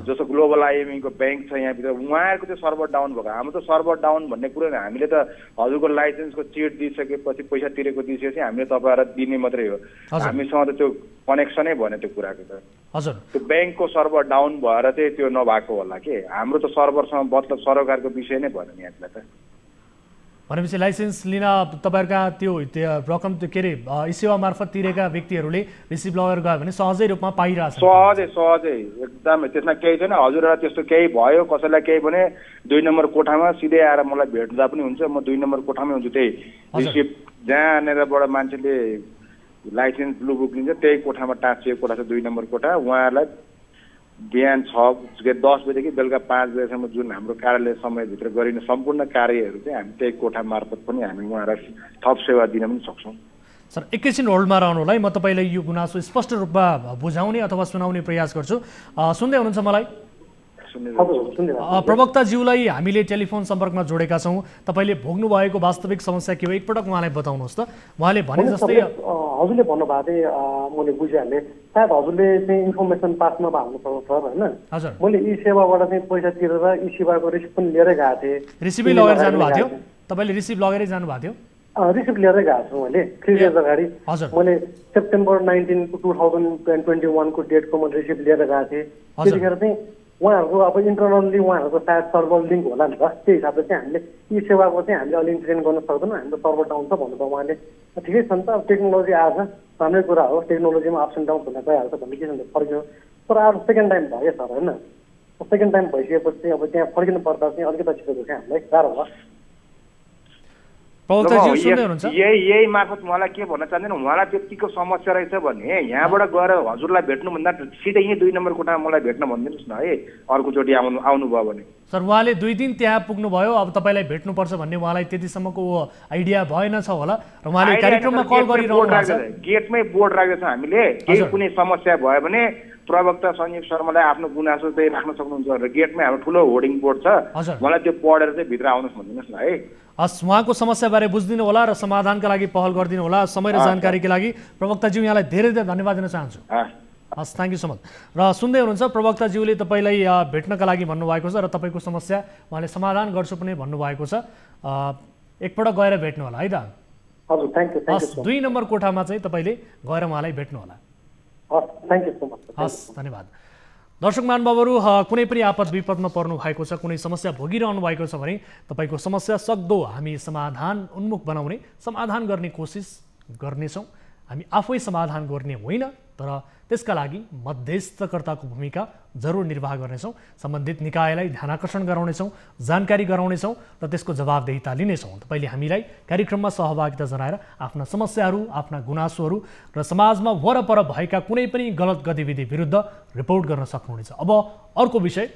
जस्तो ग्लोबल आइएमईको ब्याङ्क छ यहाँभित्र, उहाँहरूको चाहिँ सर्भर डाउन भएको। हाम्रो त सर्भर डाउन भन्ने कुरो हामीले त हजुरको लाइसेन्सको चिट दिइसकेपछि पैसा तिरेको दिइसकेपछि हामीले तपाईँहरूलाई दिने मात्रै हो। हामीसँग त त्यो कनेक्सनै भएन त्यो कुराको त। हजुर, त्यो ब्याङ्कको सर्भर डाउन भएर चाहिँ त्यो नभएको होला कि हाम्रो त सर्भरसँग मतलब सरकारको विषय नै भएन यहाँलाई त। भनेपछि लाइसेन्स लिन तपाईँहरूका त्यो रकम के अरे ई सेवा मार्फत तिरेका व्यक्तिहरूले रिसिभ लगेर गयो भने सहजै रूपमा पाइरहेछ? सहजै एकदमै, त्यसमा केही छैन। हजुरलाई त्यस्तो केही भयो, कसैलाई केही भने 2 नम्बर कोठामा सिधै आएर मलाई भेट्दा पनि हुन्छ। म 2 नम्बर कोठामै हुन्छु। त्यही रिसिप्ट जहाँनिरबाट मान्छेले लाइसेन्स ब्लु बुक लिन्छ त्यही कोठामा टाँसिएको कोठा छ, 2 नम्बर कोठा। उहाँहरूलाई बिहान 10 बजेदेखि बेलुका 5 बजेसम्म जुन हाम्रो कार्यालय समयभित्र गरिने सम्पूर्ण कार्यहरू चाहिँ हामी त्यही कोठा मार्फत पनि हामी उहाँहरूलाई थप सेवा दिन पनि सक्छौँ। सर एकैछिन होल्डमा रहनुलाई म तपाईँलाई यो गुनासो स्पष्ट रूपमा बुझाउने अथवा सुनाउने प्रयास गर्छु। सुन्दै हुनुहुन्छ मलाई? प्रवक्ताज्यूलाई हामीले टेलिफोन सम्पर्कमा जोडेका छौँ। तपाईँले भोग्नु भएको वास्तविक समस्या के हो एकपटक उहाँलाई बताउनुहोस् त। उहाँले भने जस्तै हजुरले भन्नुभएको थिएँ मैले बुझिहालेँ। सायद हजुरले चाहिँ इन्फर्मेसन पास नभएको सर होइन। हजुर मैले ई सेवाबाट चाहिँ पैसा तिरेर ई सेवाको रिसिप्ट पनि लिएरै गएको थिएँ। रिसिप्टै लगेर जानुभएको थियो? तपाईँले रिसिप्ट लगेरै जानुभएको थियो? रिसिप्ट लिएरै गएको छु मैले 3 डेज अगाडि। मैले सेप्टेम्बर 19 2021 को डेटको मैले रिसिप्ट लिएर गएको थिएँ। त्यतिखेर चाहिँ उहाँहरूको अब इन्टरनल्ली उहाँहरूको सायद सर्भर लिङ्क होला नि त, त्यही हिसाबले चाहिँ हामीले ई सेवाको चाहिँ हामीले अहिले इन्टरटेन गर्न सक्दैनौँ, हाम्रो सर्भर डाउन छ भन्नुभयो उहाँले। ठिकै छ नि त, अब टेक्नोलोजी आएछ राम्रै कुरा हो, टेक्नोलोजीमा अप्स एन्ड डाउन हुन गइहाल्छ भन्ने के छ भने फर्क्यो। तर अब सेकेन्ड टाइम भयो सर होइन, सेकेन्ड टाइम भइसकेपछि अब त्यहाँ फर्किनु पर्दा चाहिँ अलिकति छिटो चाहिँ हामीलाई गाह्रो भयो। यही मार्फत उहाँलाई के भन्न चाहँदैन, उहाँलाई त्यतिको समस्या रहेछ भने यहाँबाट गएर हजुरलाई भेट्नुभन्दा सिधै यहीँ 2 नम्बर कोठामा मलाई भेट्न भनिदिनुहोस् न है, अर्कोचोटि आउनुभयो भने। सर उहाँले 2 दिन त्यहाँ पुग्नुभयो, अब तपाईँलाई भेट्नुपर्छ भन्ने उहाँलाई त्यतिसम्मको आइडिया भएन छ होला र उहाँले कार्यक्रममा कल गरिरहनु भएको छ। गेटमै बोर्ड राखेको छ हामीले, केही कुनै समस्या भयो भने प्रवक्ता सञ्जीव शर्मालाई आफ्नो गुनासो चाहिँ राख्न सक्नुहुन्छ भनेर गेटमै हाम्रो ठुलो होर्डिङ बोर्ड छ, मलाई त्यो पढेर चाहिँ भित्र आउनुहोस् भनिदिनुहोस् न है। हस् उहाँको समस्याबारे बुझिदिनु होला र समाधानका लागि पहल गरिदिनु होला। समय र जानकारीका लागि प्रवक्ताज्यू यहाँलाई धेरै धेरै धन्यवाद दिन चाहन्छु। हस् थ्याङ्क यू सो मच। र सुन्दै हुनुहुन्छ प्रवक्ताज्यूले तपाईँलाई भेट्नका लागि भन्नुभएको छ र तपाईँको समस्या उहाँले समाधान गर्छु पनि भन्नुभएको छ। एकपटक गएर भेट्नु होला है त। हजुर थ्याङ्क यू। हस् 2 नम्बर कोठामा चाहिँ तपाईँले गएर उहाँलाई भेट्नु होला। हस् धन्यवाद। दर्शक महानुभावहरू कुनै पनि आपद विपदमा पर्नु भएको छ, कुनै समस्या भोगिरहनु भएको छ भने तपाईँको समस्या सक्दो हामी समाधान उन्मुख बनाउने समाधान गर्ने कोसिस गर्नेछौँ। हामी आफै समाधान गर्ने होइन, तर त्यसका लागि मध्यस्थकर्ताको भूमिका जरुर निर्वाह गर्नेछौँ। सम्बन्धित निकायलाई ध्यानाकर्षण गराउनेछौँ, जानकारी गराउनेछौँ र त्यसको जवाबदेहिता लिनेछौँ। तपाईँले हामीलाई कार्यक्रममा सहभागिता जनाएर आफ्ना समस्याहरू, आफ्ना गुनासोहरू र समाजमा वरपर भएका कुनै पनि गलत गतिविधि विरुद्ध रिपोर्ट गर्न सक्नुहुनेछ। अब अर्को विषय,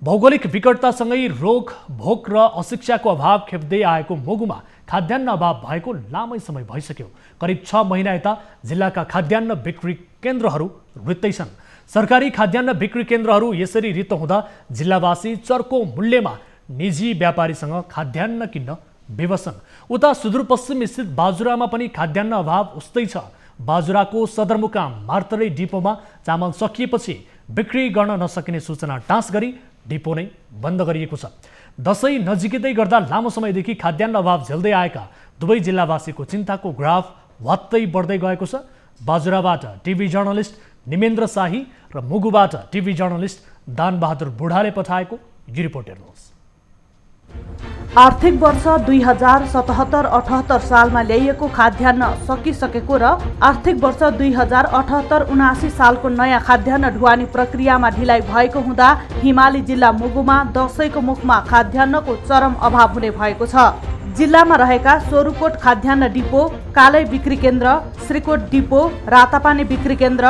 भौगोलिक विकटतासँगै रोग भोक र अशिक्षाको अभाव खेप्दै आएको मुगुमा खाद्यान्न अभाव भएको लामै समय भइसक्यो। करिब 6 महिना यता जिल्लाका खाद्यान्न बिक्री केन्द्रहरू रित्तै छन्। सरकारी खाद्यान्न बिक्री केन्द्रहरू यसरी रित्तो हुँदा जिल्लावासी चर्को मूल्यमा निजी व्यापारीसँग खाद्यान्न किन्न विवश छन्। उता सुदूरपश्चिम स्थित बाजुरामा पनि खाद्यान्न अभाव उस्तै छ। बाजुराको सदरमुकाम मार्तरे डिपोमा चामल सकिएपछि बिक्री गर्न नसकिने सूचना टाँस गरी डिपो नै बन्द गरिएको छ। दसैँ नजिकै गर्दा लामो समयदेखि खाद्यान्न अभाव झेल्दै आएका दुवै जिल्लावासीको चिन्ताको ग्राफ वात्तै बढ्दै गएको छ। बाजुराबाट टिभी जर्नलिस्ट निमेन्द्र शाही र मुगुबाट टिभी जर्नलिस्ट दानबहादुर बुढाले पठाएको यो रिपोर्ट हेर्नुहोस्। आर्थिक वर्ष 2077-78 सालमा ल्याइएको खाद्यान्न सकिसकेको र आर्थिक वर्ष 2078-79 सालको नयाँ खाद्यान्न ढुवानी प्रक्रियामा ढिलाइ भएको हुँदा हिमाली जिल्ला मुगुमा दसैँको मुखमा खाद्यान्नको चरम अभाव हुने भएको छ। जिल्लामा रहेका सोरुकोट खाद्यान्न डिपो, कालै बिक्री केन्द्र, श्रीकोट डिपो, रातापानी बिक्री केन्द्र,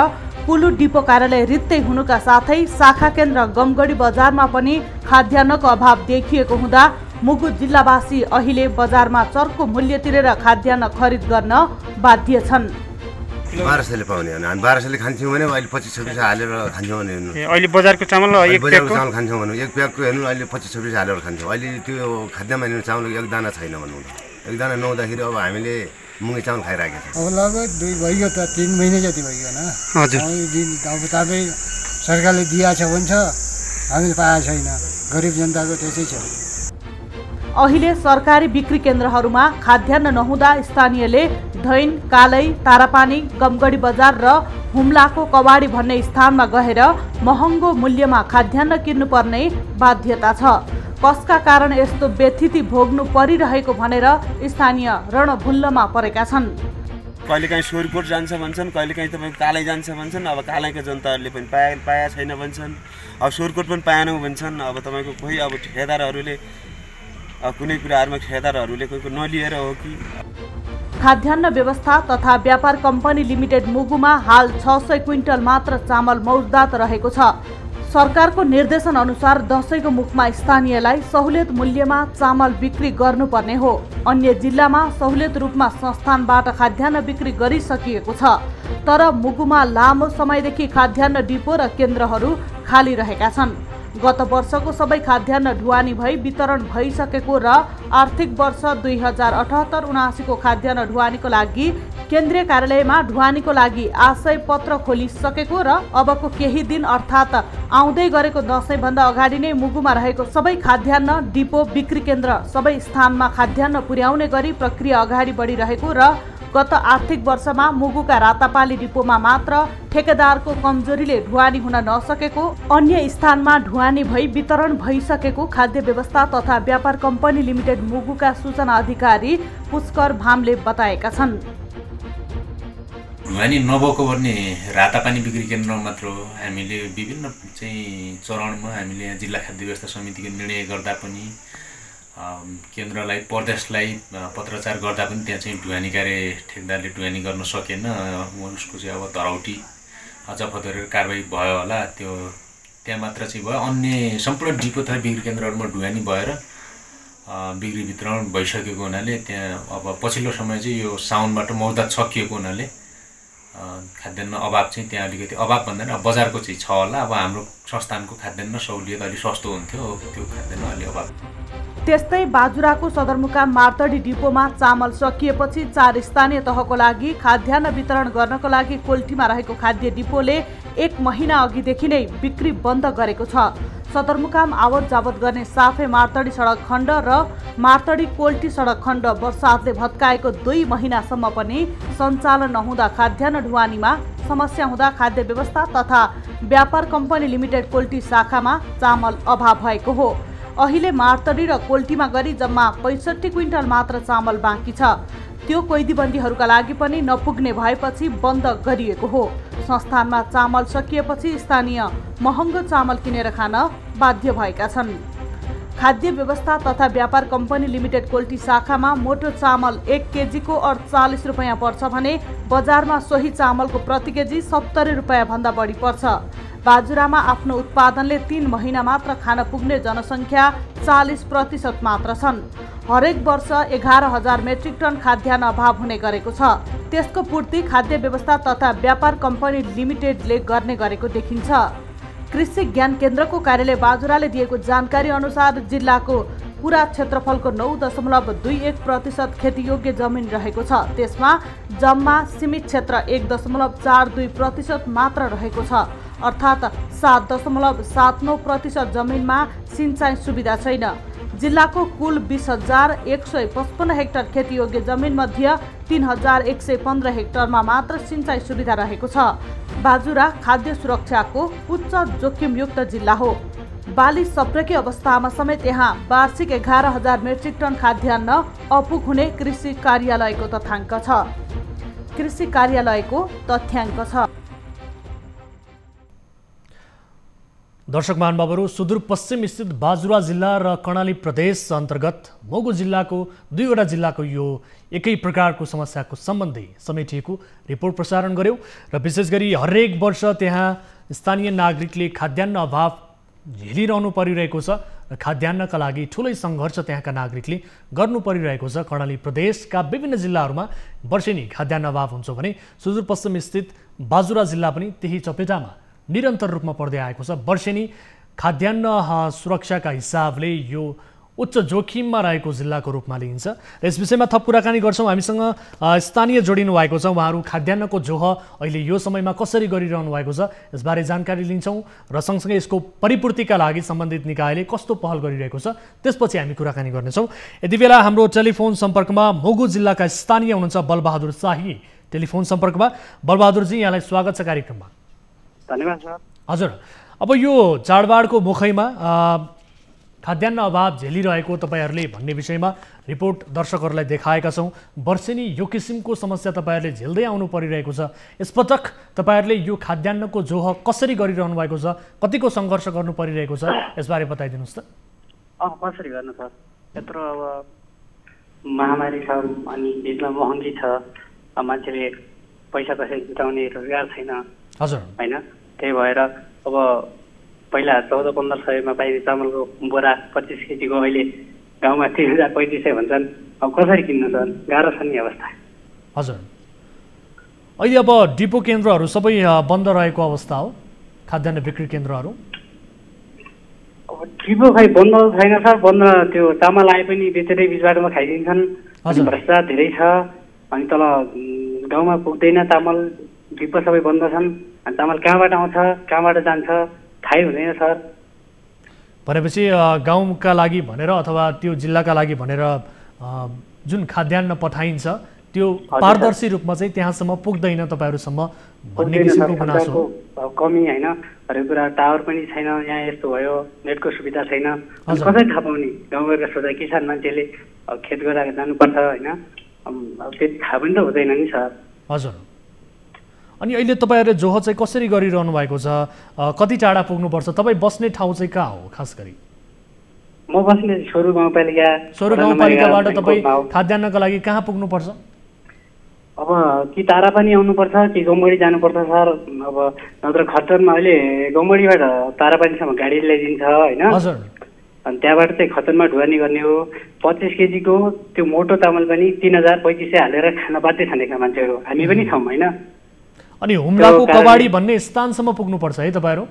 पुलु डिपो कार्यालय रित्तै हुनुका साथै शाखा केन्द्र गमगढी बजारमा पनि खाद्यान्नको अभाव देखिएको हुँदा मुगु जिल्लावासी अहिले बजारमा चर्को मूल्य तिरेर खाद्यान्न खरिद गर्न बाध्य छन्। 1200ले पाउने हो, हामी 1200ले खान्छौँ भने अहिले 25-26 हालेर खान्छौँ भने हेर्नु। अहिले बजारको चामल बजारको चामल खान्छौँ भने एक प्याकको हेर्नु अहिले 25-26 हालेर खान्छौँ। अहिले त्यो खाद्यमा हेर्नु चामलको एक दाना छैन भन्नु, एक दाना नहुँदाखेरि अब हामीले मुङ्गे चामल खाइराखेको छ। अब लगभग 2 भइगयो त 3 महिना जति भइगयो न। हजुर अब तपाईँ सरकारले दिएको छ भन्छ, हामीले पाएको छैन, गरिब जनताको त्यसै छ। अहिले सरकारी बिक्री केन्द्रहरूमा खाद्यान्न नहुँदा स्थानीयले धैन, कालै, तारापानी, गमगढी बजार र हुम्लाको कवाडी भन्ने स्थानमा गएर महँगो मूल्यमा खाद्यान्न किन्नुपर्ने बाध्यता छ। कसका कारण यस्तो व्यथिति भोग्नु परिरहेको भनेर स्थानीय रणभुल्लमा परेका छन्। कहिलेकाहीँ सोरकोट जान्छ भन्छन्, कहिलेकाहीँ तपाईँको कालै जान्छ भन्छन्। अब कालैका जनताहरूले पनि पाए छैन भन्छन्, अब सोरकोट पनि पाएनौँ भन्छन्। अब तपाईँको कोही अब ठेकेदारहरूले कुनै कुराहरूमा ठेकेदारहरूले कोही नलिएर हो कि। खाद्यान्न व्यवस्था तथा व्यापार कम्पनी लिमिटेड मुगुमा हाल 600 क्विन्टल मात्र चामल मौजदात रहेको छ। सरकारको निर्देशन अनुसार दशैंको मुखमा स्थानीयलाई सहुलियत मूल्यमा चामल बिक्री गर्नुपर्ने हो। अन्य जिल्लामा सहुलियत रूपमा संस्थानबाट खाद्यान्न बिक्री गरिसकिएको छ, तर मुगुमा लामो समयदेखि खाद्यान्न डिपो र केन्द्रहरू खाली रहेका छन्। गत वर्षको सबै खाद्यान्न ढुवानी भई वितरण भइसकेको र आर्थिक वर्ष 2078-79 को खाद्यान्न ढुवानीको लागि केन्द्रीय कार्यालयमा ढुवानीको लागि आशय पत्र खोलिसकेको र अबको केही दिन अर्थात् आउँदै गरेको दशैंभन्दा अगाडि नै मुगुमा रहेको सबै खाद्यान्न डिपो बिक्री केन्द्र सबै स्थानमा खाद्यान्न पुर्याउने गरी प्रक्रिया अगाडि बढिरहेको र गत आर्थिक वर्षमा मुगुका रातापाली डिपोमा मात्र ठेकेदारको कमजोरीले ढुवानी हुन नसकेको, अन्य स्थानमा ढुवानी भई वितरण भइसकेको खाद्य व्यवस्था तथा व्यापार कम्पनी लिमिटेड मुगुका सूचना अधिकारी पुष्कर भामले बताएका छन्। ढुवानी नभएको भने रातापानी बिक्री केन्द्रमा मात्र हामीले विभिन्न चाहिँ चरणमा हामीले यहाँ जिल्ला खाद्य व्यवस्था समितिको निर्णय गर्दा पनि केन्द्रलाई प्रदेशलाई पत्रचार गर्दा पनि त्यहाँ चाहिँ ढुवानी कार्य ठेकदारले ढुवानी गर्न सकेन। उसको चाहिँ अब धरौटी जफत गरेर कारबाही भयो होला, त्यो त्यहाँ मात्र चाहिँ भयो। अन्य सम्पूर्ण डिपो तथा बिक्री केन्द्रहरूमा ढुवानी भएर बिक्री वितरण भइसकेको हुनाले त्यहाँ अब पछिल्लो समय चाहिँ यो साउनबाट मौसम सकिएको हुनाले खाद्यान्न अभाव चाहिँ त्यहाँ अलिकति अभाव भन्दैन बजारको चाहिँ छ होला। अब हाम्रो संस्थानको खाद्यान्न सहुलियत अलि सस्तो हुन्थ्यो, त्यो खाद्यान्न अलि अभाव। त्यस्तै बाजुराको सदरमुकाम मार्तडी डिपोमा चामल सकिएपछि 4 स्थानीय तहको लागि खाद्यान्न वितरण गर्नको लागि कोल्टीमा रहेको खाद्य डिपोले 1 महिना अघिदेखि नै बिक्री बन्द गरेको छ। सदरमुकाम आवत जावत गर्ने साफे मार्तडी सडक खण्ड र मार्तडी कोल्टी सडक खण्ड बर्सातले भत्काएको 2 महिनासम्म पनि सञ्चालन नहुँदा खाद्यान्न ढुवानीमा समस्या हुँदा खाद्य व्यवस्था तथा व्यापार कम्पनी लिमिटेड कोल्टी शाखामा चामल अभाव भएको हो। अहिले मार्तडी र कोल्टीमा गरी जम्मा 65 क्विन्टल मात्र चामल बाँकी छ। त्यो कैदीबन्दीहरूका लागि पनि नपुग्ने भएपछि बन्द गरिएको हो। संस्थानमा चामल सकिएपछि स्थानीय महँगो चामल किनेर खान बाध्य भएका छन्। खाद्य व्यवस्था तथा व्यापार कम्पनी लिमिटेड कोल्टी शाखामा मोटो चामल 1 केजीको 48 रुपैयाँ पर्छ भने बजारमा सोही चामलको प्रति केजी 70 रुपैयाँ भन्दा बढी पर्छ। बाजुरामा आफ्नो उत्पादनले 3 महिना मात्र खान पुग्ने जनसङ्ख्या 40% मात्र छन्। हरेक वर्ष 11,000 मेट्रिक टन खाद्यान्न अभाव हुने गरेको छ। त्यसको पूर्ति खाद्य व्यवस्था तथा व्यापार कम्पनी लिमिटेडले गर्ने गरेको देखिन्छ। कृषि ज्ञान केन्द्रको कार्यालय बाजुराले दिएको जानकारी अनुसार जिल्लाको पूरा क्षेत्रफलको 9.21% खेतीयोग्य जमिन रहेको छ। त्यसमा जम्मा सीमित क्षेत्र 1.42% मात्र रहेको छ, अर्थात् 7.79% जमिनमा सिंचाइ सुविधा छैन। जिल्लाको कुल 20,155 हेक्टर खेतीयोग्य जमिन मध्ये 3,115 हेक्टरमा मात्र सिंचाइ सुविधा रहेको छ। बाजुरा खाद्य सुरक्षाको उच्च जोखिमयुक्त जिल्ला हो। बाली सप्रेकी अवस्थामा समेत यहाँ वार्षिक 11,000 मेट्रिक टन खाद्यान्न अपुग हुने कृषि कार्यालयको तथ्याङ्क छ। दर्शक महानुभावहरू, सुदूरपश्चिम स्थित बाजुरा जिल्ला र कर्णाली प्रदेश अन्तर्गत मुगु जिल्लाको 2वटा जिल्लाको यो एकै प्रकारको समस्याको सम्बन्धी समेटिएको रिपोर्ट प्रसारण गर्यौं र विशेष गरी हरेक वर्ष त्यहाँ स्थानीय नागरिकले खाद्यान्न अभाव झेलिरहनु परिरहेको छ र खाद्यान्नका लागि ठुलै सङ्घर्ष त्यहाँका नागरिकले गर्नु परिरहेको छ। कर्णाली प्रदेशका विभिन्न जिल्लाहरूमा वर्षेनी खाद्यान्न अभाव हुन्छ भने सुदूरपश्चिम स्थित बाजुरा जिल्ला पनि त्यही चपेटामा निरन्तर रूपमा पर्दै आएको छ। वर्षेनी खाद्यान्न सुरक्षाका हिसाबले यो उच्च जोखिममा रहेको जिल्लाको रूपमा लिइन्छ र यस विषयमा थप कुराकानी गर्छौँ। हामीसँग स्थानीय जोडिनु भएको छ, उहाँहरू खाद्यान्नको जोह अहिले यो समयमा कसरी गरिरहनु भएको छ यसबारे जानकारी लिन्छौँ र सँगसँगै यसको परिपूर्तिका लागि सम्बन्धित निकायले कस्तो पहल गरिरहेको छ त्यसपछि हामी कुराकानी गर्नेछौँ। यति बेला हाम्रो टेलिफोन सम्पर्कमा मुगु जिल्लाका स्थानीय हुनुहुन्छ बलबहादुर शाही टेलिफोन सम्पर्कमा। बलबहादुरजी, यहाँलाई स्वागत छ कार्यक्रममा। धन्यवाद सर। हजुर, अब यो चाडबाडको मुखैमा खाद्यान्न अभाव झेलिरहेको तपाईँहरूले भन्ने विषयमा रिपोर्ट दर्शकहरूलाई देखाएका छौँ। वर्षेनी यो किसिमको समस्या तपाईँहरूले झेल्दै आउनु परिरहेको छ। यसपटक तपाईँहरूले यो खाद्यान्नको जोह कसरी गरिरहनु भएको छ, कतिको सङ्घर्ष गर्नु परिरहेको छ यसबारे बताइदिनुहोस् त। कसरी गर्नु सर, यत्रो अब महामारी छ अनि बिचमा महँगी छ, मान्छेले पैसा कसरी जुटाउने रोजगार छैन हजुर, होइन। त्यही भएर अब पहिला 14-1500 पाइने चामलको बोरा 25 केजीको अहिले गाउँमा 3000-3500 भन्छन्। अब कसरी किन्नु सर? गाह्रो छ नि अवस्था। हजुर, अहिले अब डिपो केन्द्रहरू सबै बन्द रहेको अवस्था हो, खाद्यान्न बिक्री केन्द्रहरू? अब डिपो खै बन्द छैन सर, बन्द त्यो चामल आए पनि बेचेरै बिचबाटमा खाइदिन्छन्। भ्रष्टाचार धेरै छ, अनि तल गाउँमा पुग्दैन चामल, डिपो सबै बन्द छन्। अनि चामल कहाँबाट आउँछ, कहाँबाट जान्छ थाहै हुँदैन सर। भनेपछि गाउँका लागि भनेर अथवा त्यो जिल्लाका लागि भनेर जुन खाद्यान्न पठाइन्छ त्यो पारदर्शी रूपमा चाहिँ त्यहाँसम्म पुग्दैन तपाईँहरूसम्म भन्ने किसिमको गुनासो हो। कमी होइन, हरेक कुरा टावर पनि छैन, यहाँ यस्तो भयो, नेटको सुविधा छैन, कसरी थाहा पाउने? गाउँघरका सोझा किसान मान्छेले खेत गरेर जानुपर्छ होइन, त्यति थाहा पनि त हुँदैन नि सर। हजुर, अनि अहिले तपाईँहरूले जोहो चाहिँ कसरी गरिरहनु भएको छ? कति टाढा पुग्नुपर्छ? तपाईँ बस्ने ठाउँ चाहिँ कहाँ हो खास गरी? म बस्ने सोरु गाउँपालिका। सोरु गाउँपालिकाबाट तपाईँ खाद्यान्नका लागि कहाँ पुग्नुपर्छ? अब कि तारा पनि आउनुपर्छ कि गौमडी जानुपर्छ सर। अब नत्र खच्चरमा अहिले गौमडीबाट तारापानीसम्म गाडी ल्याइदिन्छ होइन, अनि त्यहाँबाट चाहिँ खच्चरमा ढुवानी गर्ने हो। 25 केजीको त्यो मोटो चामल पनि 3000-3500 हालेर खान बाध्य छानेका मान्छेहरू हामी पनि छौँ होइन। अनि हुम्लाको कबाडी भन्ने स्थानसम्म पुग्नुपर्छ है तपाईँहरू?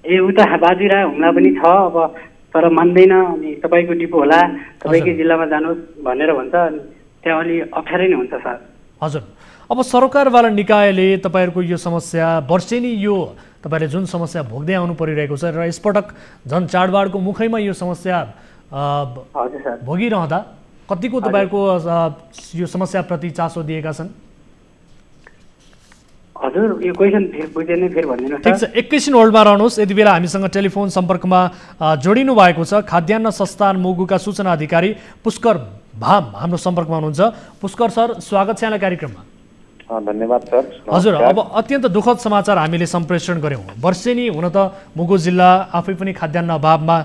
ए उता बाजुरा हुम्ला पनि छ, अब तर मान्दैन। अनि तपाईँको डिपो होला, तपाईँकै जिल्लामा जानुहोस् भनेर भन्छ, अनि त्यहाँ अलि अप्ठ्यारै नै हुन्छ सर। हजुर, अब सरकारवाला निकायले तपाईँहरूको यो समस्या वर्षेनी यो तपाईँले जुन समस्या भोग्दै आउनु परिरहेको छ र यसपटक झन् चाडबाडको मुखैमा यो समस्या भोगिरहँदा कतिको तपाईँहरूको यो समस्याप्रति चासो दिएका छन्? हजुर, यो क्वेसन फेरि बुझेन, फेरि भनिदिनुहोस्। ठिक छ, एकैछिन होल्डमा रहनुहोस्। यति बेला हामीसँग टेलिफोन सम्पर्कमा जोडिनु भएको छ खाद्यान्न संस्थान मुगुका सूचना अधिकारी पुष्कर भाम हाम्रो सम्पर्कमा हुनुहुन्छ। पुष्कर सर, स्वागत छ यहाँलाई कार्यक्रममा। धन्यवाद सर। हजुर, अब अत्यन्त दुःखद समाचार हामीले सम्प्रेषण गऱ्यौँ। वर्षेनी हुन त मुगु जिल्ला आफै पनि खाद्यान्न अभावमा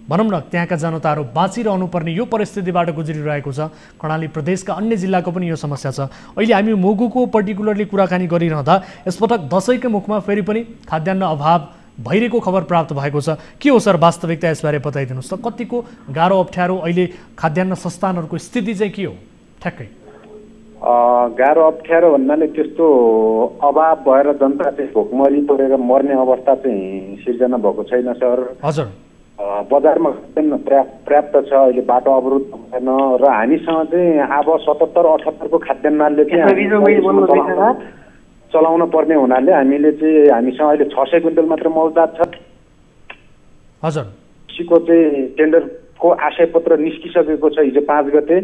भनौँ न त्यहाँका जनताहरू बाँचिरहनु पर्ने यो परिस्थितिबाट गुज्रिरहेको छ। कर्णाली प्रदेशका अन्य जिल्लाको पनि यो समस्या छ। अहिले हामी मुगुको पर्टिकुलरली कुराकानी गरिरहँदा यसपटक दसैँकै मुखमा फेरि पनि खाद्यान्न अभाव भइरहेको खबर प्राप्त भएको छ। के हो सर वास्तविकता, यसबारे बताइदिनुहोस् त। कतिको गाह्रो अप्ठ्यारो अहिले खाद्यान्न संस्थानहरूको स्थिति चाहिँ के हो ठ्याक्कै? गाह्रो अप्ठ्यारो भन्नाले त्यस्तो अभाव भएर जनता चाहिँ भोकमरी परेर मर्ने अवस्था चाहिँ सिर्जना भएको छैन सर। हजुर, बजारमा पर्याप्त छ, अहिले बाटो अवरोध छैन र हामीसँग चाहिँ अब 77-78 को खाद्यान्नले चाहिँ चलाउन पर्ने हुनाले हामीले चाहिँ हामीसँग अहिले 600 क्विन्टल मात्र मौजदात छ। हजुर, कृषिको चाहिँ टेन्डरको आशय पत्र निस्किसकेको छ हिजो 5 गते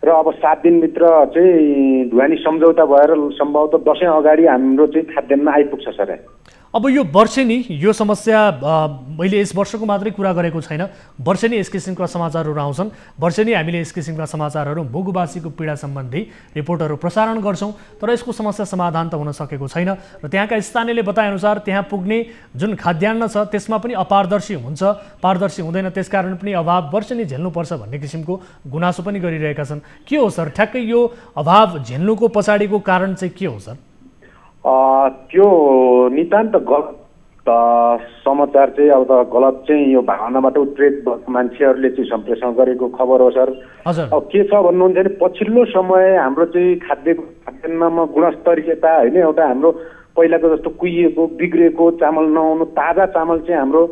र अब 7 दिनभित्र चाहिँ ढुवानी सम्झौता भएर सम्भवतः दसैँ अगाडि हाम्रो चाहिँ खाद्यान्न आइपुग्छ सर। अब यो वर्षेनी यो समस्या मैले यस वर्षको मात्रै कुरा गरेको छैन, वर्षेनी यस किसिमका समाचारहरू आउँछन्। वर्षेनी हामीले यस किसिमका समाचारहरू मुगुवासीको पीडा सम्बन्धी रिपोर्टहरू प्रसारण गर्छौँ, तर यसको समस्या समाधान त हुन सकेको छैन र त्यहाँका स्थानीयले बताएअनुसार त्यहाँ पुग्ने जुन खाद्यान्न छ त्यसमा पनि अपारदर्शी हुन्छ, पारदर्शी हुँदैन, त्यसकारण पनि अभाव वर्षेनी झेल्नुपर्छ भन्ने किसिमको गुनासो पनि गरिरहेका छन्। के हो सर ठ्याक्कै यो अभाव झेल्नुको पछाडिको कारण चाहिँ के हो सर? त्यो नितान्त गलत समाचार चाहिँ अब त गलत चाहिँ यो भावनाबाट उत्प्रेरित मान्छेहरूले चाहिँ सम्प्रेषण गरेको खबर हो सर। अब के छ भन्नुहुन्छ भने पछिल्लो समय हाम्रो चाहिँ खाद्यान्नमा गुणस्तरीयता होइन, एउटा हाम्रो पहिलाको जस्तो कुहिएको बिग्रेको चामल नआउनु, ताजा चामल चाहिँ हाम्रो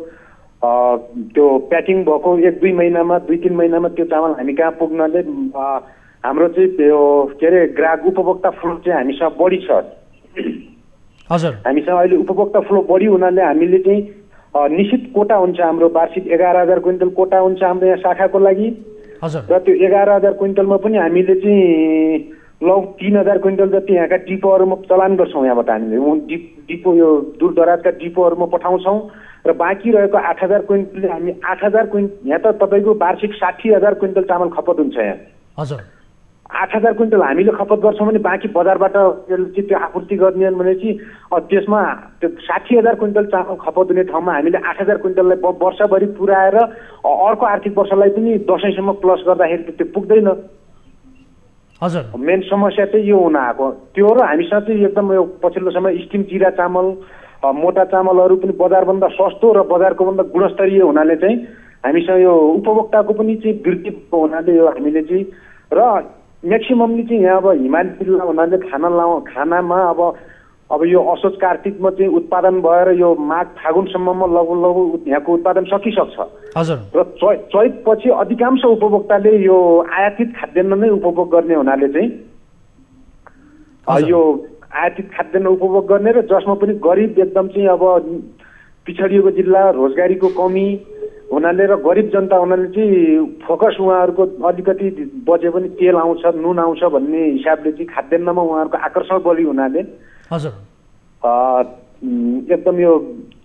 त्यो प्याकिङ भएको 1-2 महिनामा 2-3 महिनामा त्यो चामल हामी कहाँ पुग्नाले हाम्रो चाहिँ त्यो के अरे ग्राहक उपभोक्ता फ्लो चाहिँ हामीसँग बढी छ। हजुर, हामीसँग अहिले उपभोक्ता फ्लो बढी हुनाले हामीले चाहिँ निश्चित कोटा हुन्छ हाम्रो, वार्षिक 11,000 क्विन्टल कोटा हुन्छ हाम्रो यहाँ शाखाको लागि। र त्यो 11,000 क्विन्टलमा पनि हामीले चाहिँ लगभग 3,000 क्विन्टल जति यहाँका डिपोहरूमा चलान गर्छौँ। यहाँबाट हामीले डिपो यो दूरदराजका डिपोहरूमा पठाउँछौँ र बाँकी रहेको 8,000 क्विन्टलले हामी 8,000 क्विन्टल यहाँ त तपाईँको वार्षिक 60,000 क्विन्टल चामल खपत हुन्छ यहाँ। हजुर, 8,000 क्विन्टल हामीले खपत गर्छौँ भने बाँकी बजारबाट त्यो आपूर्ति गर्ने भनेपछि त्यसमा त्यो 60,000 क्विन्टल चामल खपत हुने ठाउँमा हामीले 8,000 क्विन्टललाई वर्षभरि पुऱ्याएर अर्को आर्थिक वर्षलाई पनि दसैँसम्म प्लस गर्दाखेरि त्यो पुग्दैन। हजुर, मेन समस्या चाहिँ यो हुन आएको त्यो र हामीसँग चाहिँ एकदम यो पछिल्लो समय स्टिम जिरा चामल मोटा चामलहरू पनि बजारभन्दा सस्तो र बजारको भन्दा गुणस्तरीय हुनाले चाहिँ हामीसँग यो उपभोक्ताको पनि चाहिँ वृद्धि हुनाले यो हामीले चाहिँ र म्याक्सिममली चाहिँ यहाँ अब हिमाली जिल्ला हुनाले खानामा अब यो असोज कार्तिकमा चाहिँ उत्पादन भएर यो माघ फागुनसम्ममा लगभग यहाँको उत्पादन सकिसक्छ र चैतपछि अधिकांश उपभोक्ताले यो आयातित खाद्यान्न नै उपभोग गर्ने हुनाले चाहिँ यो आयातित खाद्यान्न उपभोग गर्ने र जसमा पनि गरिब एकदम चाहिँ अब पिछडिएको जिल्ला रोजगारीको कमी हुनाले र गरिब जनता हुनाले चाहिँ फोकस उहाँहरूको अलिकति बजे पनि तेल आउँछ नुन आउँछ भन्ने हिसाबले चाहिँ खाद्यान्नमा उहाँहरूको आकर्षण बढी हुनाले एकदम यो